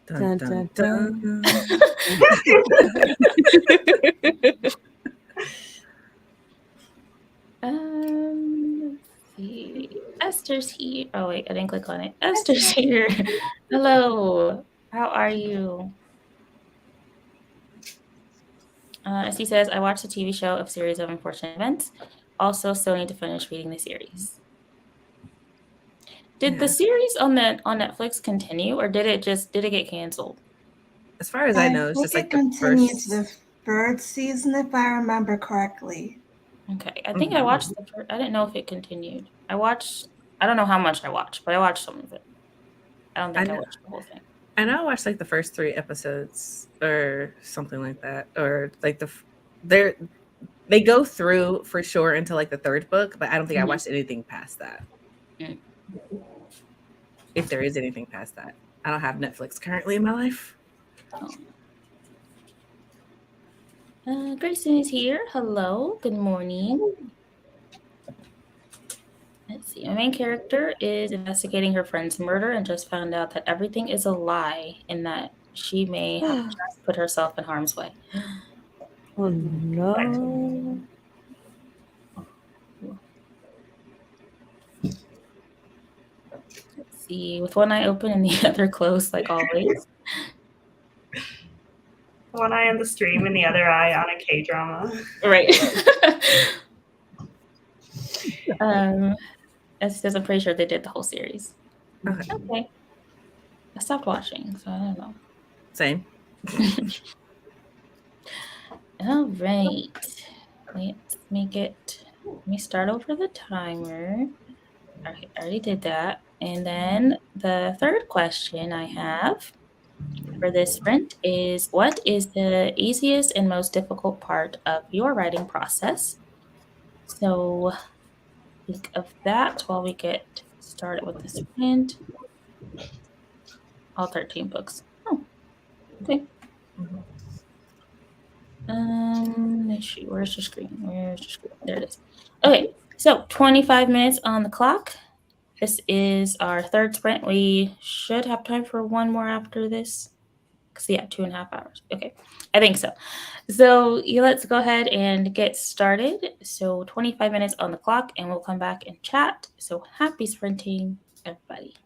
Dun, dun, dun. Let's see. Esther's here. Oh wait, I didn't click on it. Esther's here. Hello. How are you? She says, I watched the TV show of Series of Unfortunate Events. Also, still need to finish reading the series. Did the series on Netflix continue, or did it get canceled? As far as I know, it's just like the continues first. the third season, if I remember correctly. Okay, I think I watched the first. I didn't know if it continued. I don't know how much I watched, but I watched some of it. I don't think I watched the whole thing. I know I watched like the first 3 episodes or something like that, or like they go through for sure into like the 3rd book, but I don't think I watched anything past that. If there is anything past that, I don't have Netflix currently in my life. Grayson is here. Hello. Good morning. see. My main character is investigating her friend's murder and just found out that everything is a lie and that she may have just put herself in harm's way. Oh no. Let's see. With one eye open and the other closed, like always. One eye on the stream and the other eye on a K-drama. Right. It's because I'm pretty sure they did the whole series. Okay. I stopped watching, so I don't know. Same. All right. Let's make it. Let me start over the timer. I already did that. And then the third question I have for this sprint is, what is the easiest and most difficult part of your writing process? So think of that while we get started with the sprint. All 13 books. Oh, okay. Let's see, where's the screen? Where's the screen? There it is. Okay, so 25 minutes on the clock. This is our third sprint. We should have time for one more after this. Because, yeah, 2.5 hours. Okay, I think so. So let's go ahead and get started. So 25 minutes on the clock, and we'll come back and chat. So happy sprinting, everybody.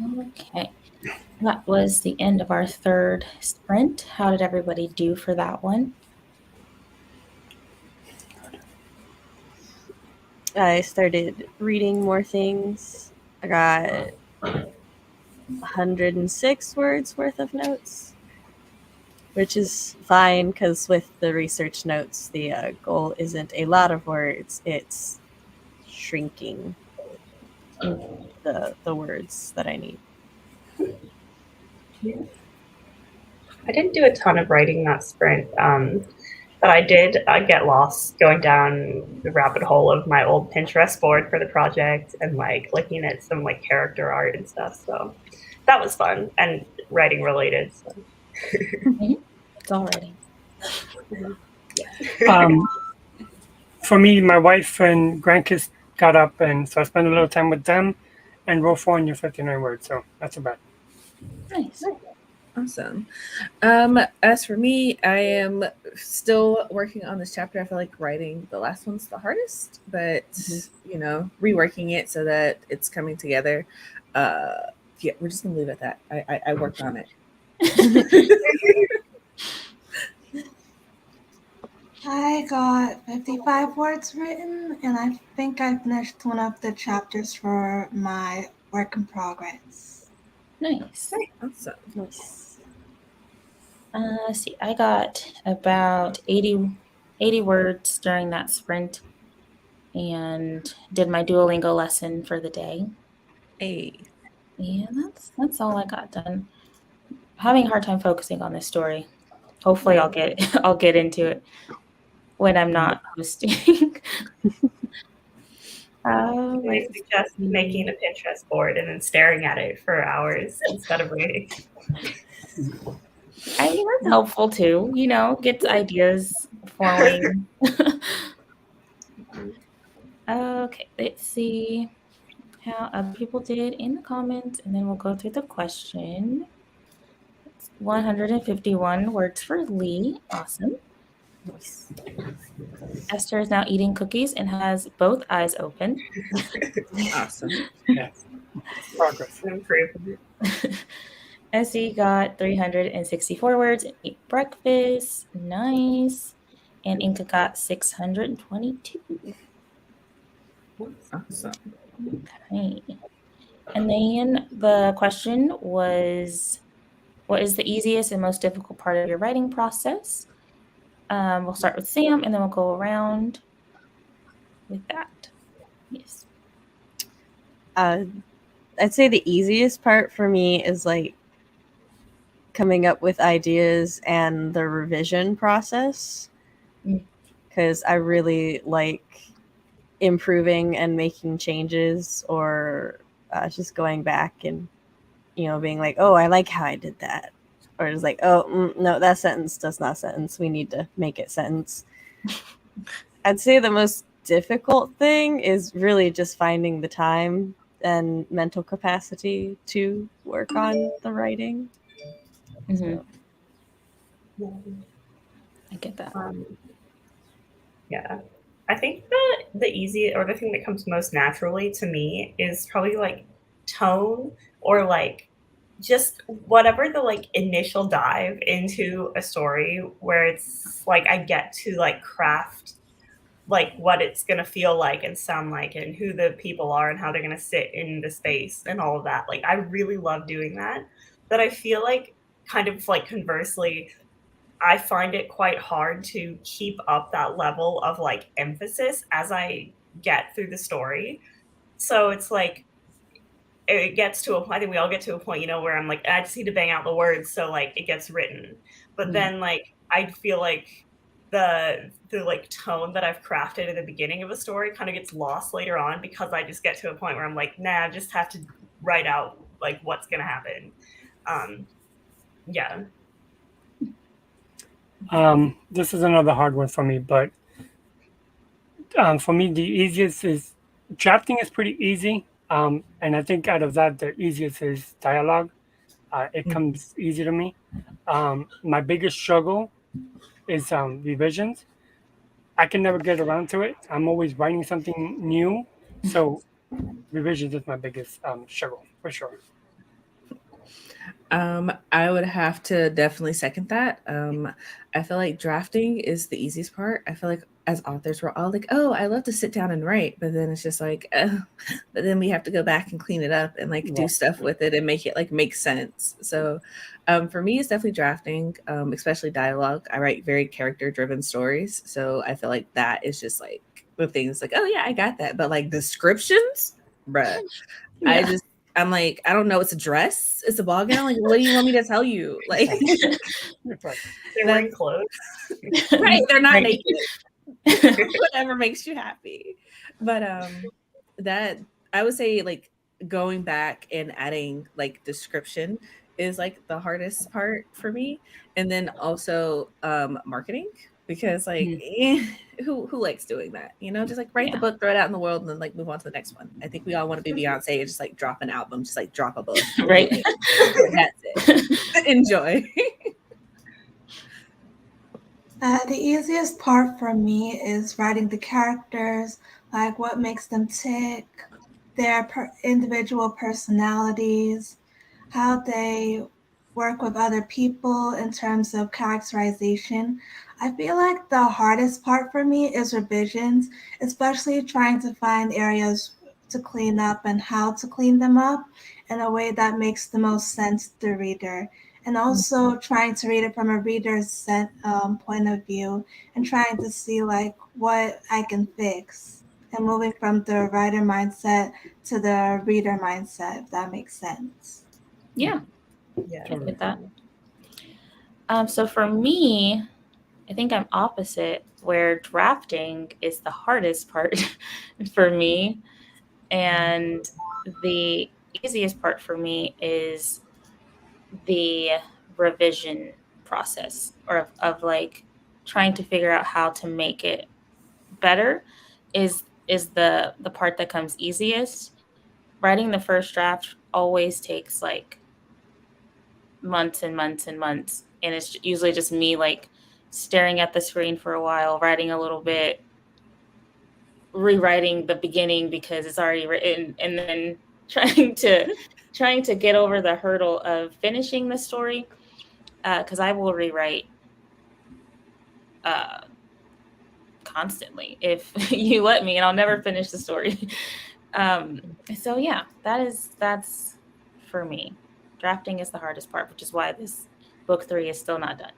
Okay. That was the end of our third sprint. How did everybody do for that one? I started reading more things. I got 106 words worth of notes, which is fine because with the research notes, the goal isn't a lot of words, it's shrinking the words that I need. I didn't do a ton of writing that sprint, but I did get lost going down the rabbit hole of my old Pinterest board for the project and like looking at some like character art and stuff. So that was fun and writing related. So. It's all writing. For me, my wife and grandkids got up, and so I spent a little time with them and wrote 459 words. So that's about it. Nice. Awesome. As for me, I am still working on this chapter. I feel like writing the last one's the hardest, but you know, reworking it so that it's coming together. Yeah, we're just gonna leave it at that. I worked on it. I got 55 words written, and I think I finished one of the chapters for my work in progress. Nice. Awesome. Nice. Let's see, I got about 80 words during that sprint and did my Duolingo lesson for the day. Hey. Yeah, that's all I got done. Having a hard time focusing on this story. Hopefully I'll get into it when I'm not hosting. I suggest making a Pinterest board and then staring at it for hours instead of reading. I mean, that's helpful too, you know, gets ideas flowing. Okay, let's see how other people did in the comments, and then we'll go through the question. It's 151 words for Lee. Awesome. Nice. Esther is now eating cookies and has both eyes open. Awesome. Yes. Progress. Improvement. Essie got 364 words and ate breakfast. Nice. And Inka got 622. Awesome. Okay. And then the question was, what is the easiest and most difficult part of your writing process? We'll start with Sam, and then we'll go around with that. Yes. I'd say the easiest part for me is like coming up with ideas and the revision process, because I really like improving and making changes, or just going back and, you know, being like, oh, I like how I did that, or just like, oh, no, that sentence does not sentence, we need to make it sentence. I'd say the most difficult thing is really just finding the time and mental capacity to work on the writing. So. I get that. Yeah. I think the easy, or the thing that comes most naturally to me is probably like tone, or like just whatever the like initial dive into a story where it's like I get to like craft like what it's going to feel like and sound like and who the people are and how they're going to sit in the space and all of that. Like I really love doing that. But I feel like kind of like conversely, I find it quite hard to keep up that level of like emphasis as I get through the story. So it's like it gets to a point, I think we all get to a point, you know, where I'm like, I just need to bang out the words so like it gets written. But then like I feel like the like tone that I've crafted at the beginning of a story kind of gets lost later on, because I just get to a point where I'm like, nah, I just have to write out like what's gonna happen. Yeah. This is another hard one for me, but for me, the easiest is drafting is pretty easy. And I think out of that, the easiest is dialogue. It comes easy to me. My biggest struggle is revisions. I can never get around to it. I'm always writing something new. So revisions is my biggest struggle, for sure. I would have to definitely second that. I feel like drafting is the easiest part. I feel like as authors, we're all like, "Oh, I love to sit down and write," but then it's just like, but then we have to go back and clean it up and like do stuff with it and make it like make sense. So, for me, it's definitely drafting, especially dialogue. I write very character-driven stories, so I feel like that is just like the things like, "Oh yeah, I got that," but like descriptions, bruh, I'm like, I don't know. It's a dress. It's a ball gown. Like, what do you want me to tell you? Like, They're wearing clothes. Right. They're not naked. Whatever makes you happy. But that I would say like going back and adding like description is like the hardest part for me. And then also marketing, because like who likes doing that? You know, just like write the book, throw it out in the world, and then like move on to the next one. I think we all want to be Beyonce and just like drop an album, just like drop a book. Right. Like, that's it. Enjoy. The easiest part for me is writing the characters, like what makes them tick, their individual personalities, how they work with other people in terms of characterization. I feel like the hardest part for me is revisions, especially trying to find areas to clean up and how to clean them up in a way that makes the most sense to the reader. And also trying to read it from a reader's point of view and trying to see like what I can fix and moving from the writer mindset to the reader mindset, if that makes sense. Yeah. Yeah. I get that. So for me, I think I'm opposite, where drafting is the hardest part for me. And the easiest part for me is the revision process, or of like trying to figure out how to make it better is the part that comes easiest. Writing the first draft always takes like months and months and months, and it's usually just me like staring at the screen for a while, writing a little bit, rewriting the beginning because it's already written, and then trying to get over the hurdle of finishing the story, because I will rewrite constantly if you let me, and I'll never finish the story. So yeah, that's for me. Drafting is the hardest part, which is why this book 3 is still not done,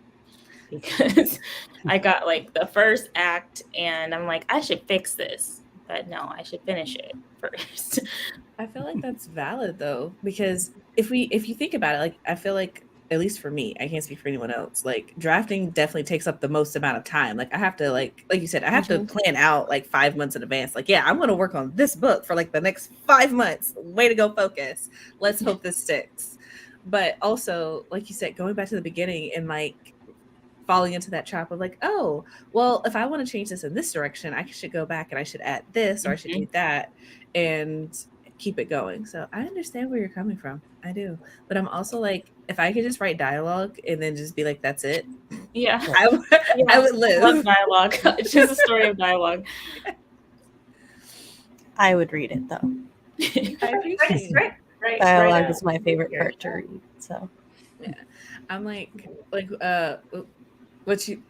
because I got like the first act and I'm like, I should fix this, but no, I should finish it first. I feel like that's valid though, because if you think about it, like I feel like, at least for me, I can't speak for anyone else, like drafting definitely takes up the most amount of time. Like I have to like you said, I have to plan out like 5 months in advance. Like, yeah, I'm going to work on this book for like the next 5 months. Way to go, focus. Let's hope this sticks. But also, like you said, going back to the beginning and like falling into that trap of like, oh, well, if I want to change this in this direction, I should go back and I should add this or I should do that and keep it going. So I understand where you're coming from. I do. But I'm also like, if I could just write dialogue and then just be like, that's it. Yeah. I would live. I love dialogue. It's just a story of dialogue. I would read it though. Dialogue is my favorite part to read. So yeah, I'm like what you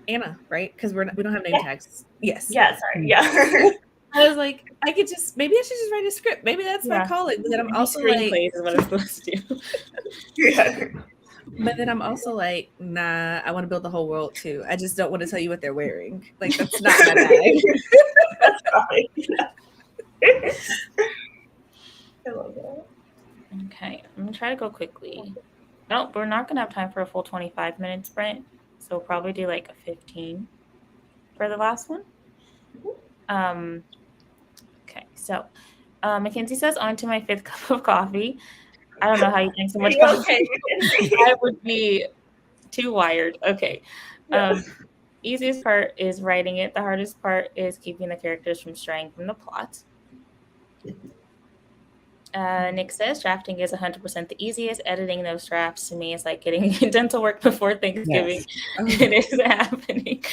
Anna, right? Because we don't have name tags. Yes. Yeah. Sorry. Yeah. I was like, I could just maybe I should just write a script. Maybe that's my calling. But then I'm also like, is what I'm supposed to do. Yeah. But then I'm also like, nah, I want to build the whole world too. I just don't want to tell you what they're wearing. Like that's not my bag. That's fine. Yeah. I love that. Okay, I'm gonna try to go quickly. Nope, we're not gonna have time for a full 25-minute sprint, so we'll probably do like a 15 for the last one. Okay, so Mackenzie says, on to my 5th cup of coffee. I don't know how you drink so much coffee. I would be too wired. Okay. Easiest part is writing it. The hardest part is keeping the characters from straying from the plot. Nick says, drafting is 100% the easiest. Editing those drafts to me is like getting dental work before Thanksgiving. Yes. It is happening.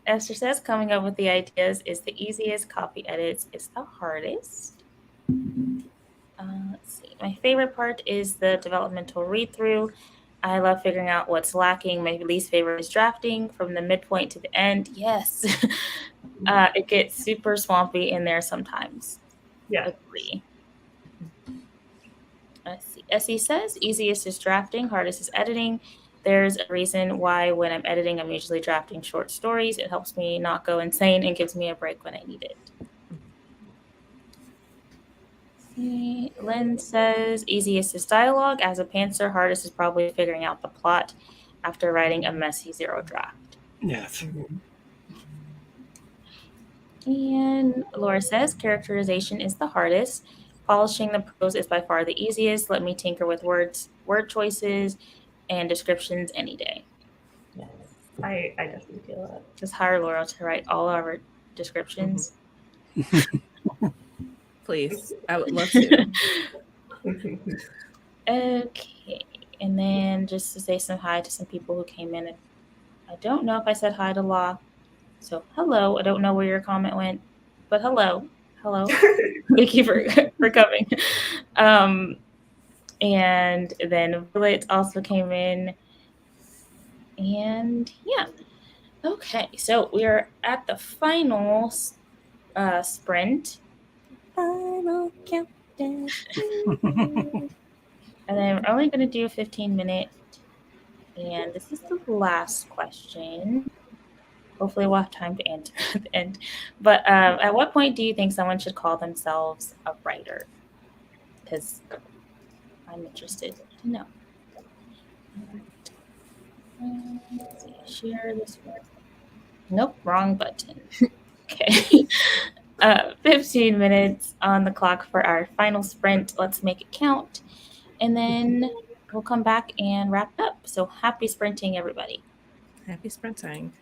Esther says, coming up with the ideas is the easiest. Copy edits is the hardest. see. My favorite part is the developmental read through. I love figuring out what's lacking. My least favorite is drafting from the midpoint to the end. Yes. It gets super swampy in there sometimes. Yeah. Agree. Let's see. Essie says easiest is drafting, hardest is editing. There's a reason why when I'm editing, I'm usually drafting short stories. It helps me not go insane and gives me a break when I need it. See, Lynn says easiest is dialogue. As a pantser, hardest is probably figuring out the plot after writing a messy zero draft. Yes. And Laura says characterization is the hardest. Polishing the prose is by far the easiest. Let me tinker with words, word choices, and descriptions any day. Yes. I definitely feel that. Just hire Laura to write all our descriptions. Please, I would love to. Okay, and then just to say some hi to some people who came in. I don't know if I said hi to Law, so hello. I don't know where your comment went, but hello. Thank you for coming. And then Violet also came in, and yeah. Okay, so we are at the final sprint. Final countdown. And then we're only going to do a 15-minute. And this is the last question. Hopefully we'll have time to answer at the end. But at what point do you think someone should call themselves a writer? Because I'm interested to know. Let's see, share this one. Nope, wrong button. Okay. 15 minutes on the clock for our final sprint. Let's make it count. And then we'll come back and wrap up. So happy sprinting, everybody. Happy sprinting.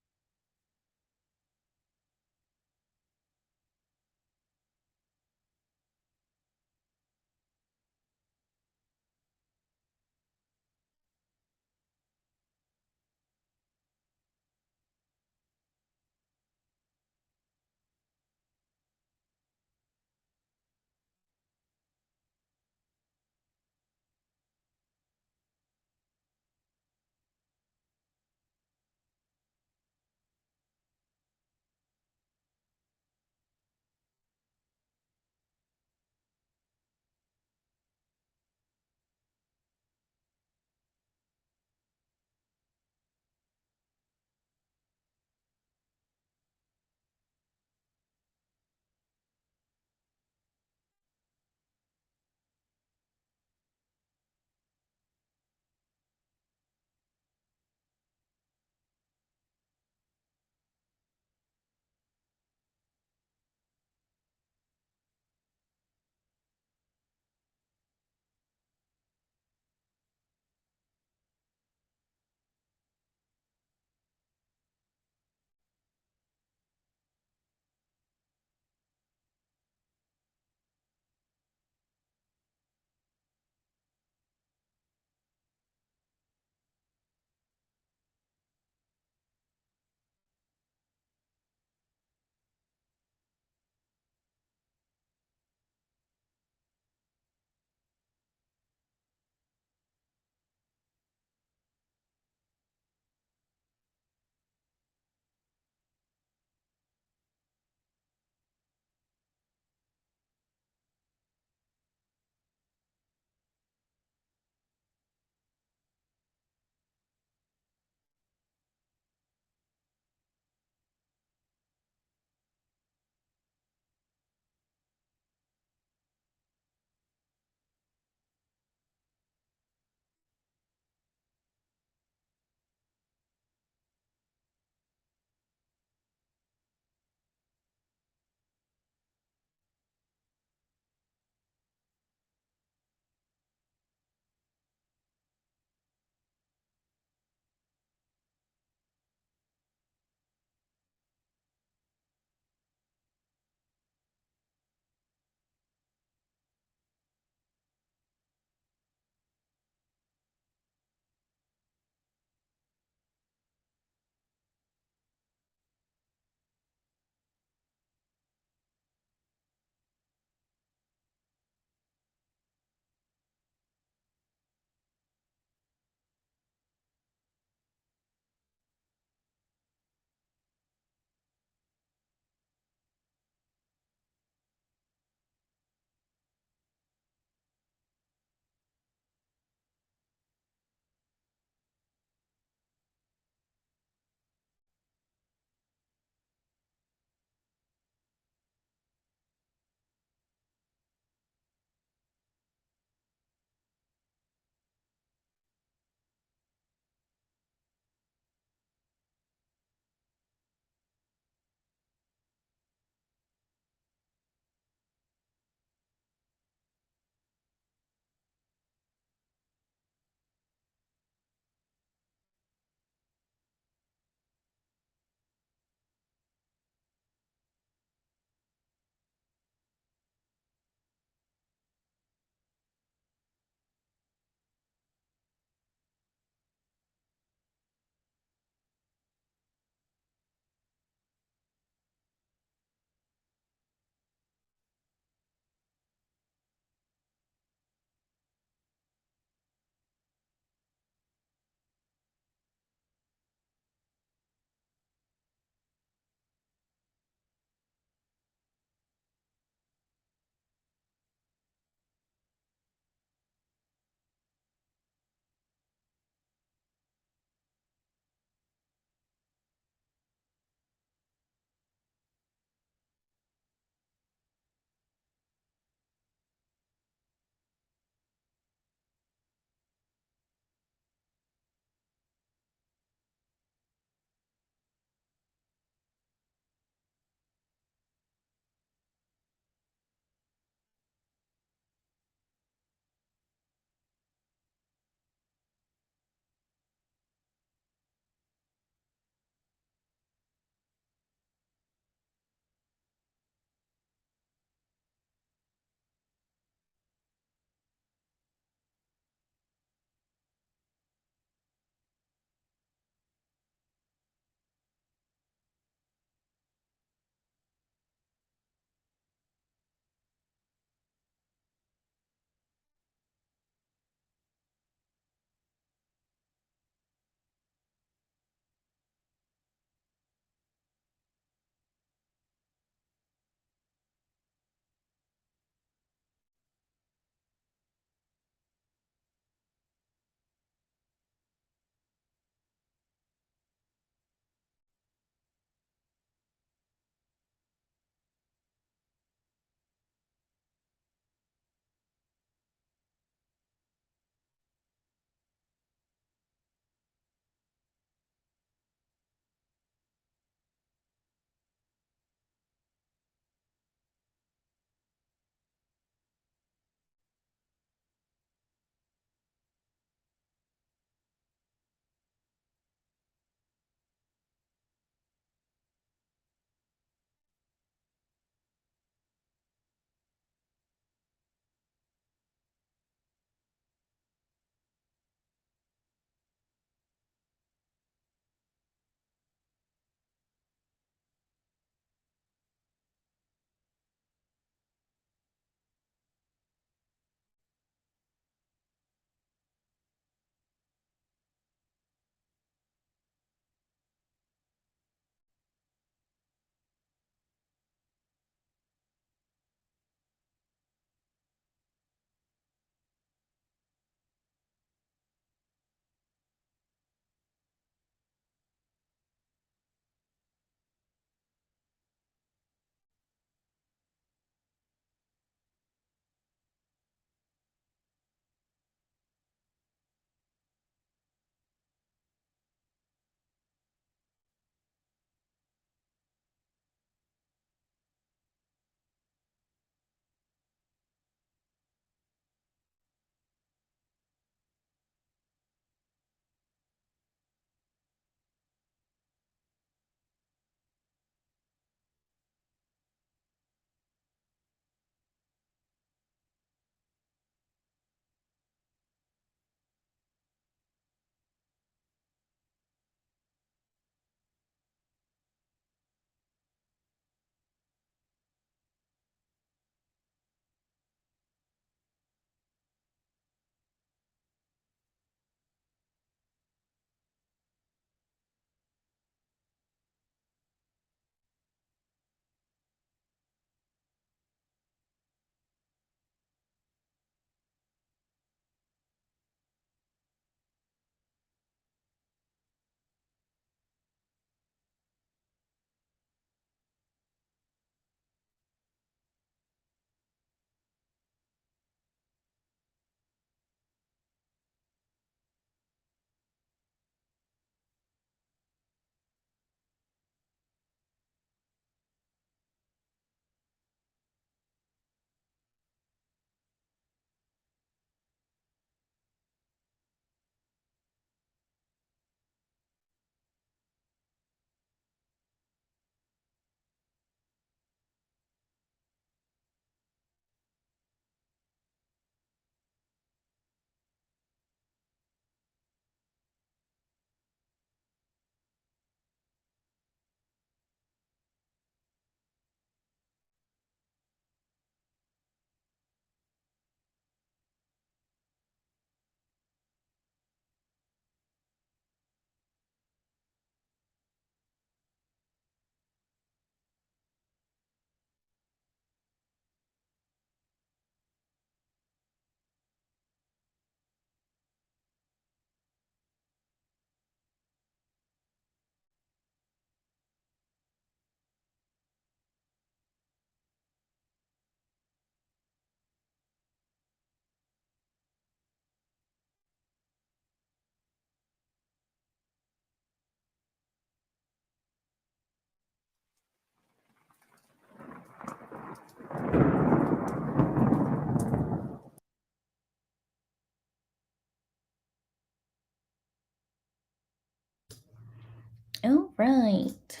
right.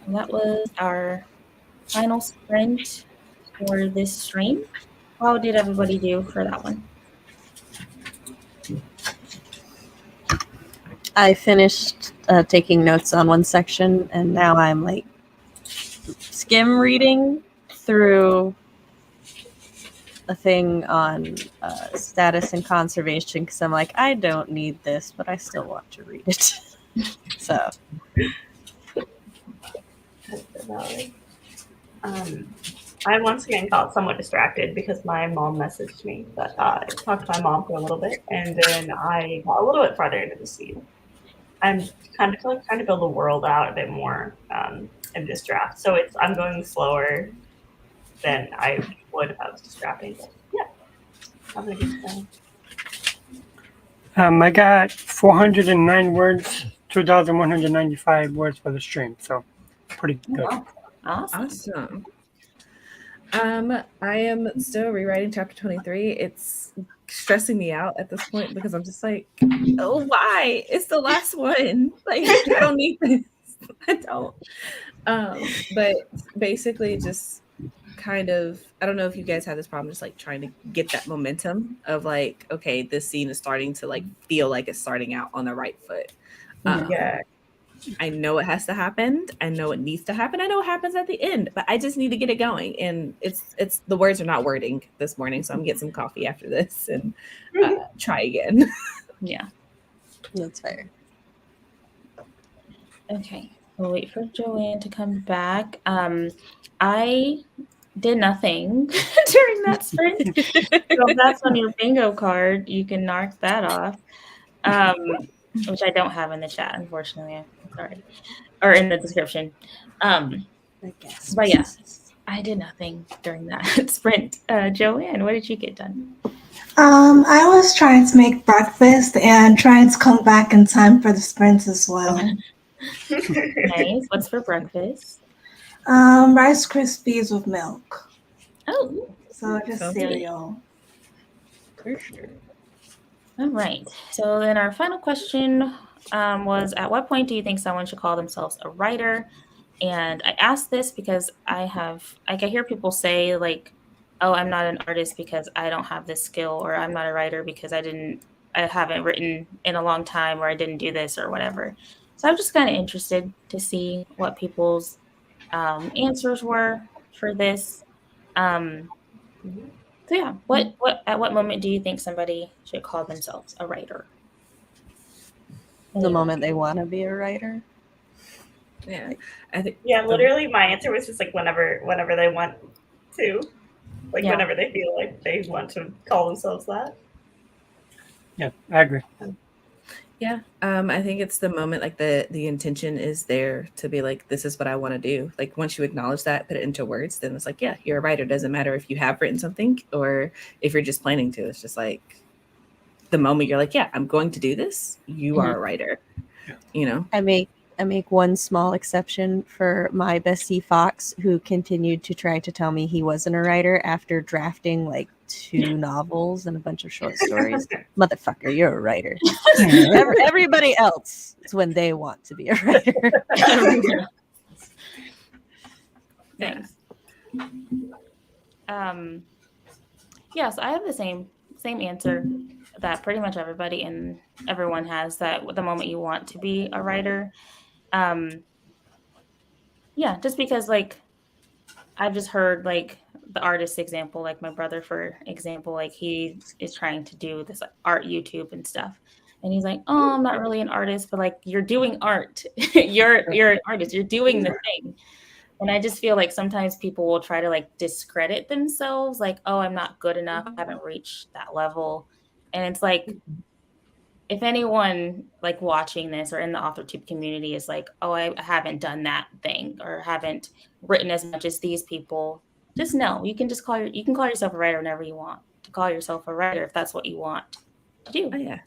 That was our final sprint for this stream. How did everybody do for that one? I finished taking notes on one section, and now I'm like skim reading through a thing on status and conservation because I'm like, I don't need this, but I still want to read it. So I once again got somewhat distracted because my mom messaged me, but I talked to my mom for a little bit, and then I got a little bit farther into the scene. I'm kind of like trying to build the world out a bit more in this draft, so I'm going slower than I would if I was just drafting. But yeah, having a good time. I got 409 words, 2,195 words for the stream, so pretty good. Wow. Awesome. Awesome. I am still rewriting chapter 23. It's stressing me out at this point because I'm just like, oh, why? It's the last one. Like, I don't need this. I don't. But basically just kind of, I don't know if you guys have this problem, just like trying to get that momentum of like, okay, this scene is starting to like feel like it's starting out on the right foot. Yeah. I know it has to happen. I know it needs to happen. I know it happens at the end, but I just need to get it going. And it's the words are not wording this morning, so I'm getting some coffee after this and try again. Yeah. that's fair. Okay. We'll wait for Joanne to come back. I did nothing during that sprint. So if that's on your bingo card, you can knock that off. Which I don't have in the chat, unfortunately. I'm sorry. Or in the description. I guess. But yeah, I did nothing during that sprint. Joanne, what did you get done? I was trying to make breakfast and trying to come back in time for the sprints as well. Nice. What's for breakfast? Rice Krispies with milk. Oh, So just Sounds cereal. for sure. All right. So then our final question was, at what point do you think someone should call themselves a writer? And I asked this because I hear people say like, oh, I'm not an artist because I don't have this skill, or I'm not a writer because I haven't written in a long time, or I didn't do this or whatever. So I'm just kind of interested to see what people's answers were for this. So yeah, at what moment do you think somebody should call themselves a writer? The moment they want to be a writer. Yeah, I think. Yeah, literally, my answer was just like whenever they want to, like Yeah. whenever they feel like they want to call themselves that. Yeah, I agree. Yeah, I think it's the moment like the intention is there to be like, this is what I want to do. Like once you acknowledge that, put it into words, then it's like, yeah, you're a writer. Doesn't matter if you have written something or if you're just planning to. It's just like the moment you're like, yeah, I'm going to do this. You are a writer. You know. I make one small exception for my bestie Fox, who continued to try to tell me he wasn't a writer after drafting like 2 novels and a bunch of short stories. Motherfucker, you're a writer. Everybody else is when they want to be a writer. Thanks. Yes, I have the same answer that pretty much everybody and everyone has, that the moment you want to be a writer. Yeah, just because like I've just heard like the artist example, like my brother, for example, like he is trying to do this like, art YouTube and stuff. And he's like, oh, I'm not really an artist, but like you're doing art. you're an artist. You're doing the thing. And I just feel like sometimes people will try to like discredit themselves, like, oh, I'm not good enough. I haven't reached that level. And it's like, if anyone like watching this or in the AuthorTube community is like, oh, I haven't done that thing or haven't written as much as these people, just know you can call yourself a writer whenever you want to call yourself a writer if that's what you want to do. Oh, yeah,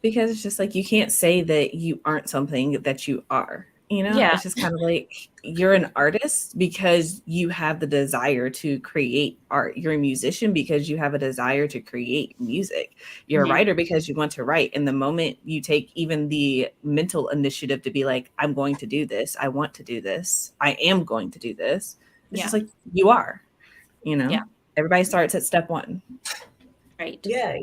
because it's just like you can't say that you aren't something that you are. You know, Yeah. it's just kind of like you're an artist because you have the desire to create art. You're a musician because you have a desire to create music. You're a writer because you want to write. And the moment you take even the mental initiative to be like, I'm going to do this, I want to do this, I am going to do this, it's just like you are, you know? Yeah. Everybody starts at step one. Right. Yeah.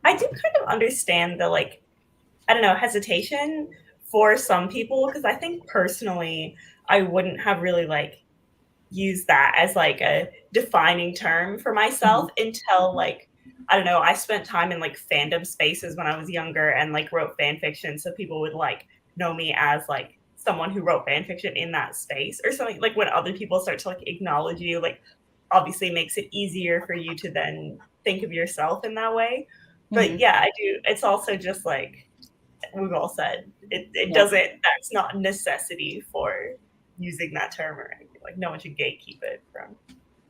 I do kind of understand the, like, I don't know, hesitation for some people, because I think personally I wouldn't have really like used that as like a defining term for myself until like, I don't know, I spent time in like fandom spaces when I was younger and like wrote fan fiction, so people would like know me as like someone who wrote fan fiction in that space or something. Like when other people start to like acknowledge you, like obviously makes it easier for you to then think of yourself in that way. But yeah, I do. It's also just like we've all said, it doesn't, that's not a necessity for using that term or anything. Like no one should gatekeep it from.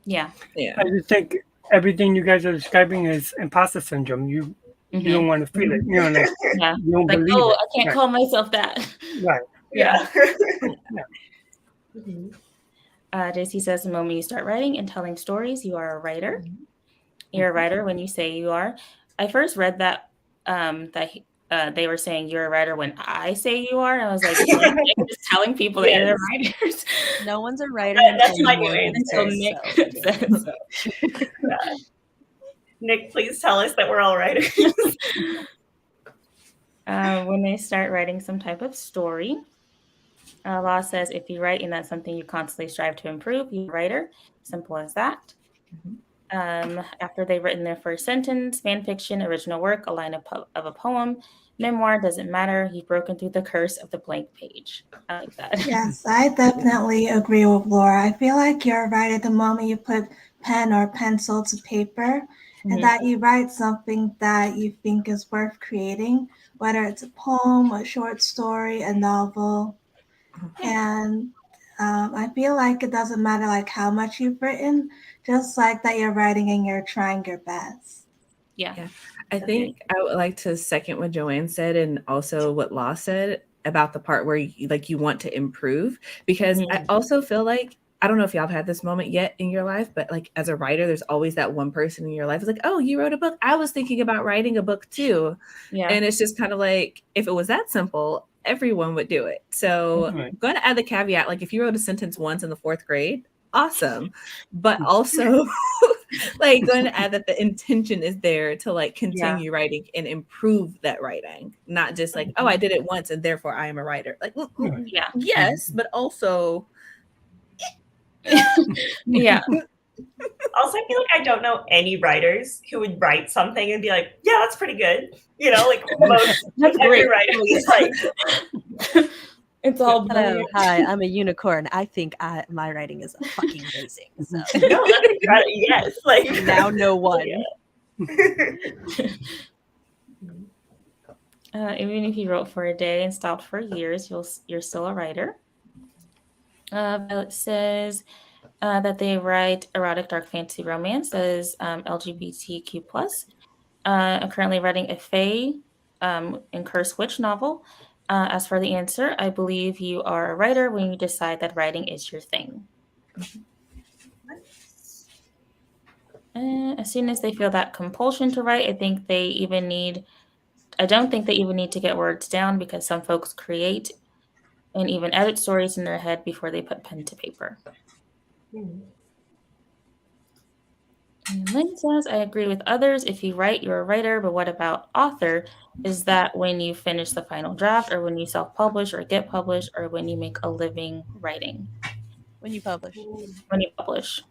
Yeah. I just think everything you guys are describing is imposter syndrome. You don't want to feel it. You know, like you don't Like, believe oh, it. I can't call myself that. Right. Yeah. JC says, the moment you start writing and telling stories, you are a writer. You're a writer when you say you are. I first read that they were saying you're a writer when I say you are. And I was like, I'm just telling people that you're writers. No one's a writer That's my new until Nick says says. Nick, please tell us that we're all writers. When they start writing some type of story, Law says if you write and that's something you constantly strive to improve, you're a writer. Simple as that. After they've written their first sentence, fan fiction, original work, a line of a poem, memoir, doesn't matter. You've broken through the curse of the blank page. I like that. Yes, I definitely agree with Laura. I feel like you're right at the moment you put pen or pencil to paper and that you write something that you think is worth creating, whether it's a poem, a short story, a novel. And I feel like it doesn't matter like how much you've written, just like that you're writing and you're trying your best. Yeah. I think I would like to second what Joanne said and also what Law said about the part where you want to improve, because I also feel like, I don't know if y'all have had this moment yet in your life, but like as a writer, there's always that one person in your life who's like, oh, you wrote a book. I was thinking about writing a book too. Yeah. And it's just kind of like, if it was that simple, everyone would do it. So I'm going to add the caveat, like if you wrote a sentence once in the 4th grade, awesome. But also like going to add that the intention is there to like continue writing and improve that writing, not just like, oh, I did it once and therefore I am a writer. Like, yes, but also yeah. Also, I feel like I don't know any writers who would write something and be like, yeah, that's pretty good. You know, like most That's every great. writer is like, it's all hello, hi, I'm a unicorn. I think my writing is fucking amazing. So. No, that's incredible. Yes, like now no one. Even if you wrote for a day and stopped for years, you're still a writer. Violet says that they write erotic dark fantasy romance that is LGBTQ+. I'm currently writing a Fae and Curse Witch novel. As for the answer, I believe you are a writer when you decide that writing is your thing. As soon as they feel that compulsion to write, I don't think they even need to get words down, because some folks create and even edit stories in their head before they put pen to paper. And Lynn says, I agree with others. If you write, you're a writer, but what about author? Is that when you finish the final draft, or when you self-publish or get published, or when you make a living writing? When you publish. When you publish.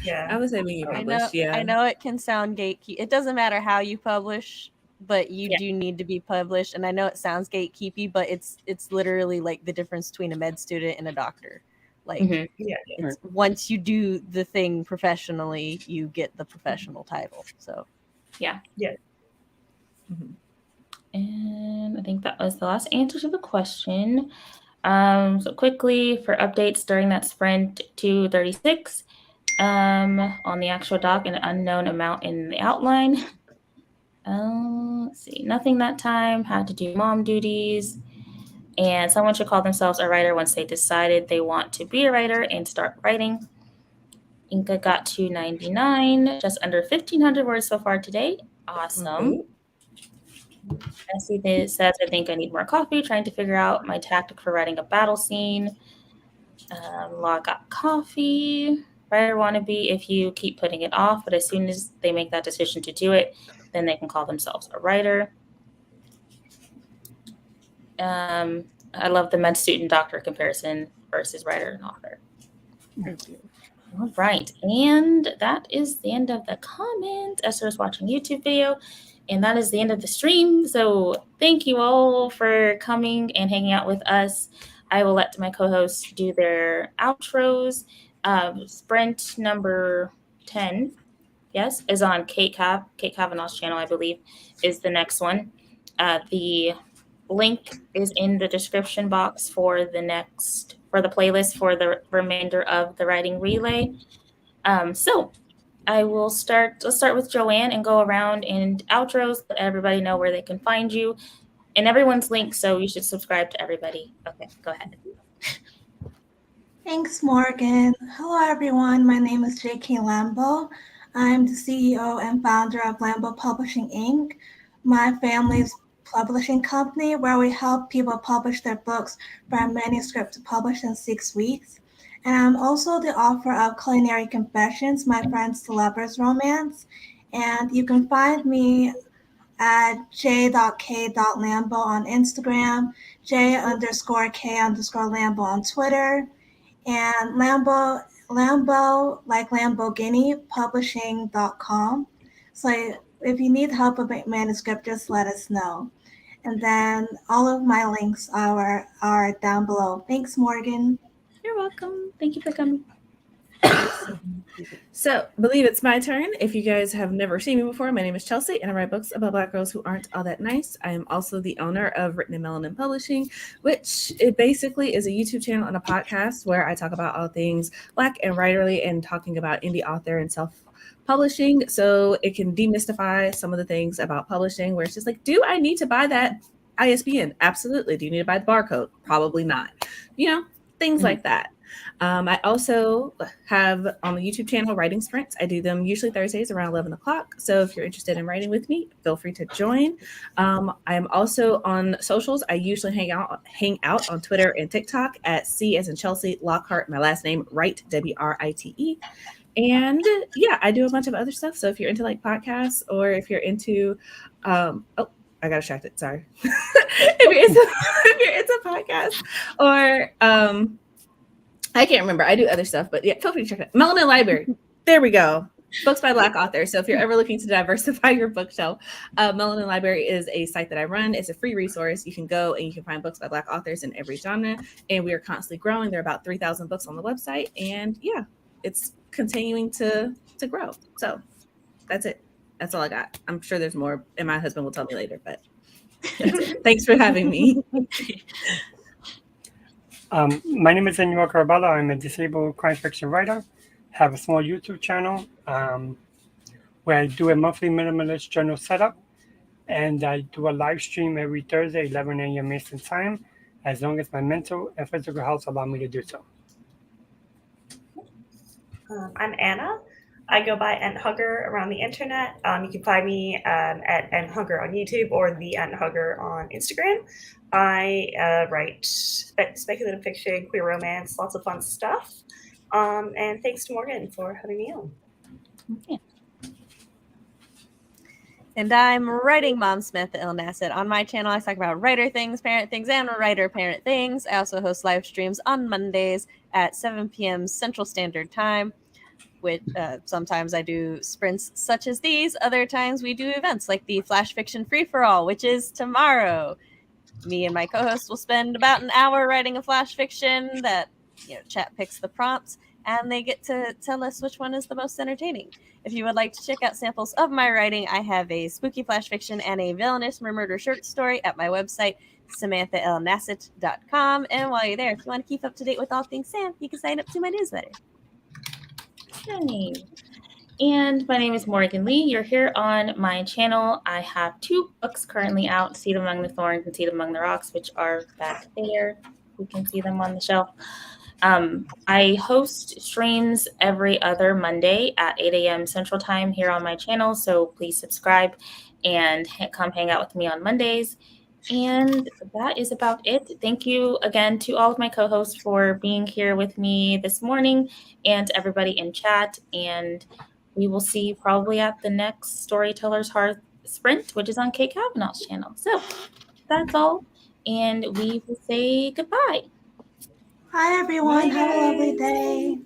Yeah. I would say when you publish, I know it can sound gatekeep. It doesn't matter how you publish, but you do need to be published. And I know it sounds gatekeepy, but it's literally like the difference between a med student and a doctor. Like it's, once you do the thing professionally, you get the professional title. So yeah. And I think that was the last answer to the question. So quickly, for updates during that sprint 236, on the actual doc, an unknown amount in the outline. Let's see, nothing that time. Had to do mom duties. And someone should call themselves a writer once they decided they want to be a writer and start writing. Inka got to 99, just under 1,500 words so far today. Awesome. Bessie says, I think I need more coffee, trying to figure out my tactic for writing a battle scene. Law got coffee. Writer wannabe if you keep putting it off, but as soon as they make that decision to do it, then they can call themselves a writer. I love the med student doctor comparison versus writer and author. All right, and that is the end of the comment. Esther's watching YouTube video, and that is the end of the stream. So thank you all for coming and hanging out with us. I will let my co-hosts do their outros. Sprint number 10, yes, is on Kate Kavanaugh's channel, I believe, is the next one. The link is in the description box for the playlist for the remainder of the writing relay. So I will start. Let's start with Joanne and go around and outros. Let everybody know where they can find you, and everyone's linked, so you should subscribe to everybody. Okay, go ahead. Thanks, Morgan. Hello, everyone. My name is J.K. Lambo. I'm the CEO and founder of Lambo Publishing, Inc., my family's publishing company where we help people publish their books from manuscript to publish in 6 weeks. And I'm also the author of Culinary Confessions, My Friend's Lover's Romance. And you can find me at j.k.lambo on Instagram, j_k_Lambo on Twitter, and Lambo like Lamborghini publishing.com. So if you need help with manuscript, just let us know. And then all of my links are down below. Thanks, Morgan. You're welcome. Thank you for coming. So, believe it's my turn. If you guys have never seen me before, my name is Chelsea, and I write books about Black girls who aren't all that nice. I am also the owner of Written in Melanin Publishing, which it basically is a YouTube channel and a podcast where I talk about all things Black and writerly and talking about indie author and self-publishing, so it can demystify some of the things about publishing where it's just like, do I need to buy that ISBN? Absolutely. Do you need to buy the barcode? Probably not. Things like that. I also have on the YouTube channel writing sprints. I do them usually Thursdays around 11 o'clock. So if you're interested in writing with me, feel free to join. I am also on socials. I usually hang out on Twitter and TikTok at C as in Chelsea, Lockhart, my last name, Write, W-R-I-T-E. And yeah, I do a bunch of other stuff. So if you're into like podcasts or if you're into, I got distracted. Sorry. if you're into podcasts or, I can't remember. I do other stuff, but yeah, feel free to check it out. Melanin Library. There we go. Books by Black authors. So if you're ever looking to diversify your bookshelf, Melanin Library is a site that I run. It's a free resource. You can go and you can find books by Black authors in every genre. And we are constantly growing. There are about 3,000 books on the website. And yeah, it's continuing to grow. So that's it. That's all I got. I'm sure there's more, and my husband will tell me later, but that's it. Thanks for having me. My name is Enuel. I'm a disabled crime fiction writer. Have a small YouTube channel where I do a monthly minimalist journal setup, and I do a live stream every Thursday, 11 a.m. Eastern Time, as long as my mental and physical health allow me to do so. I'm Anna. I go by enthugger around the internet. You can find me at enthugger on YouTube or the enthugger on Instagram. I write speculative fiction, queer romance, lots of fun stuff. And thanks to Morgan for having me on. Yeah. And I'm writing Mom Samantha Nasset. On my channel, I talk about writer things, parent things, and writer-parent things. I also host live streams on Mondays at 7 p.m. Central Standard Time. With sometimes I do sprints such as these. Other times we do events like the Flash Fiction Free-for-All, which is tomorrow. Me and my co-host will spend about an hour writing a flash fiction that, chat picks the prompts, and they get to tell us which one is the most entertaining. If you would like to check out samples of my writing, I have a spooky flash fiction and a villainous murder short story at my website, SamanthaLNasset.com. And while you're there, if you want to keep up to date with all things Sam, you can sign up to my newsletter. Hey. And my name is Morgan Lee. You're here on my channel. I have 2 books currently out, Seed Among the Thorns and Seed Among the Rocks, which are back there. You can see them on the shelf. I host streams every other Monday at 8 a.m. Central Time here on my channel, so please subscribe and come hang out with me on Mondays. And that is about it. Thank you again to all of my co-hosts for being here with me this morning and everybody in chat. And we will see you probably at the next Storyteller's Hearth sprint, which is on Kate Kavanaugh's channel. So that's all. And we will say goodbye. Hi, everyone. Have a lovely day.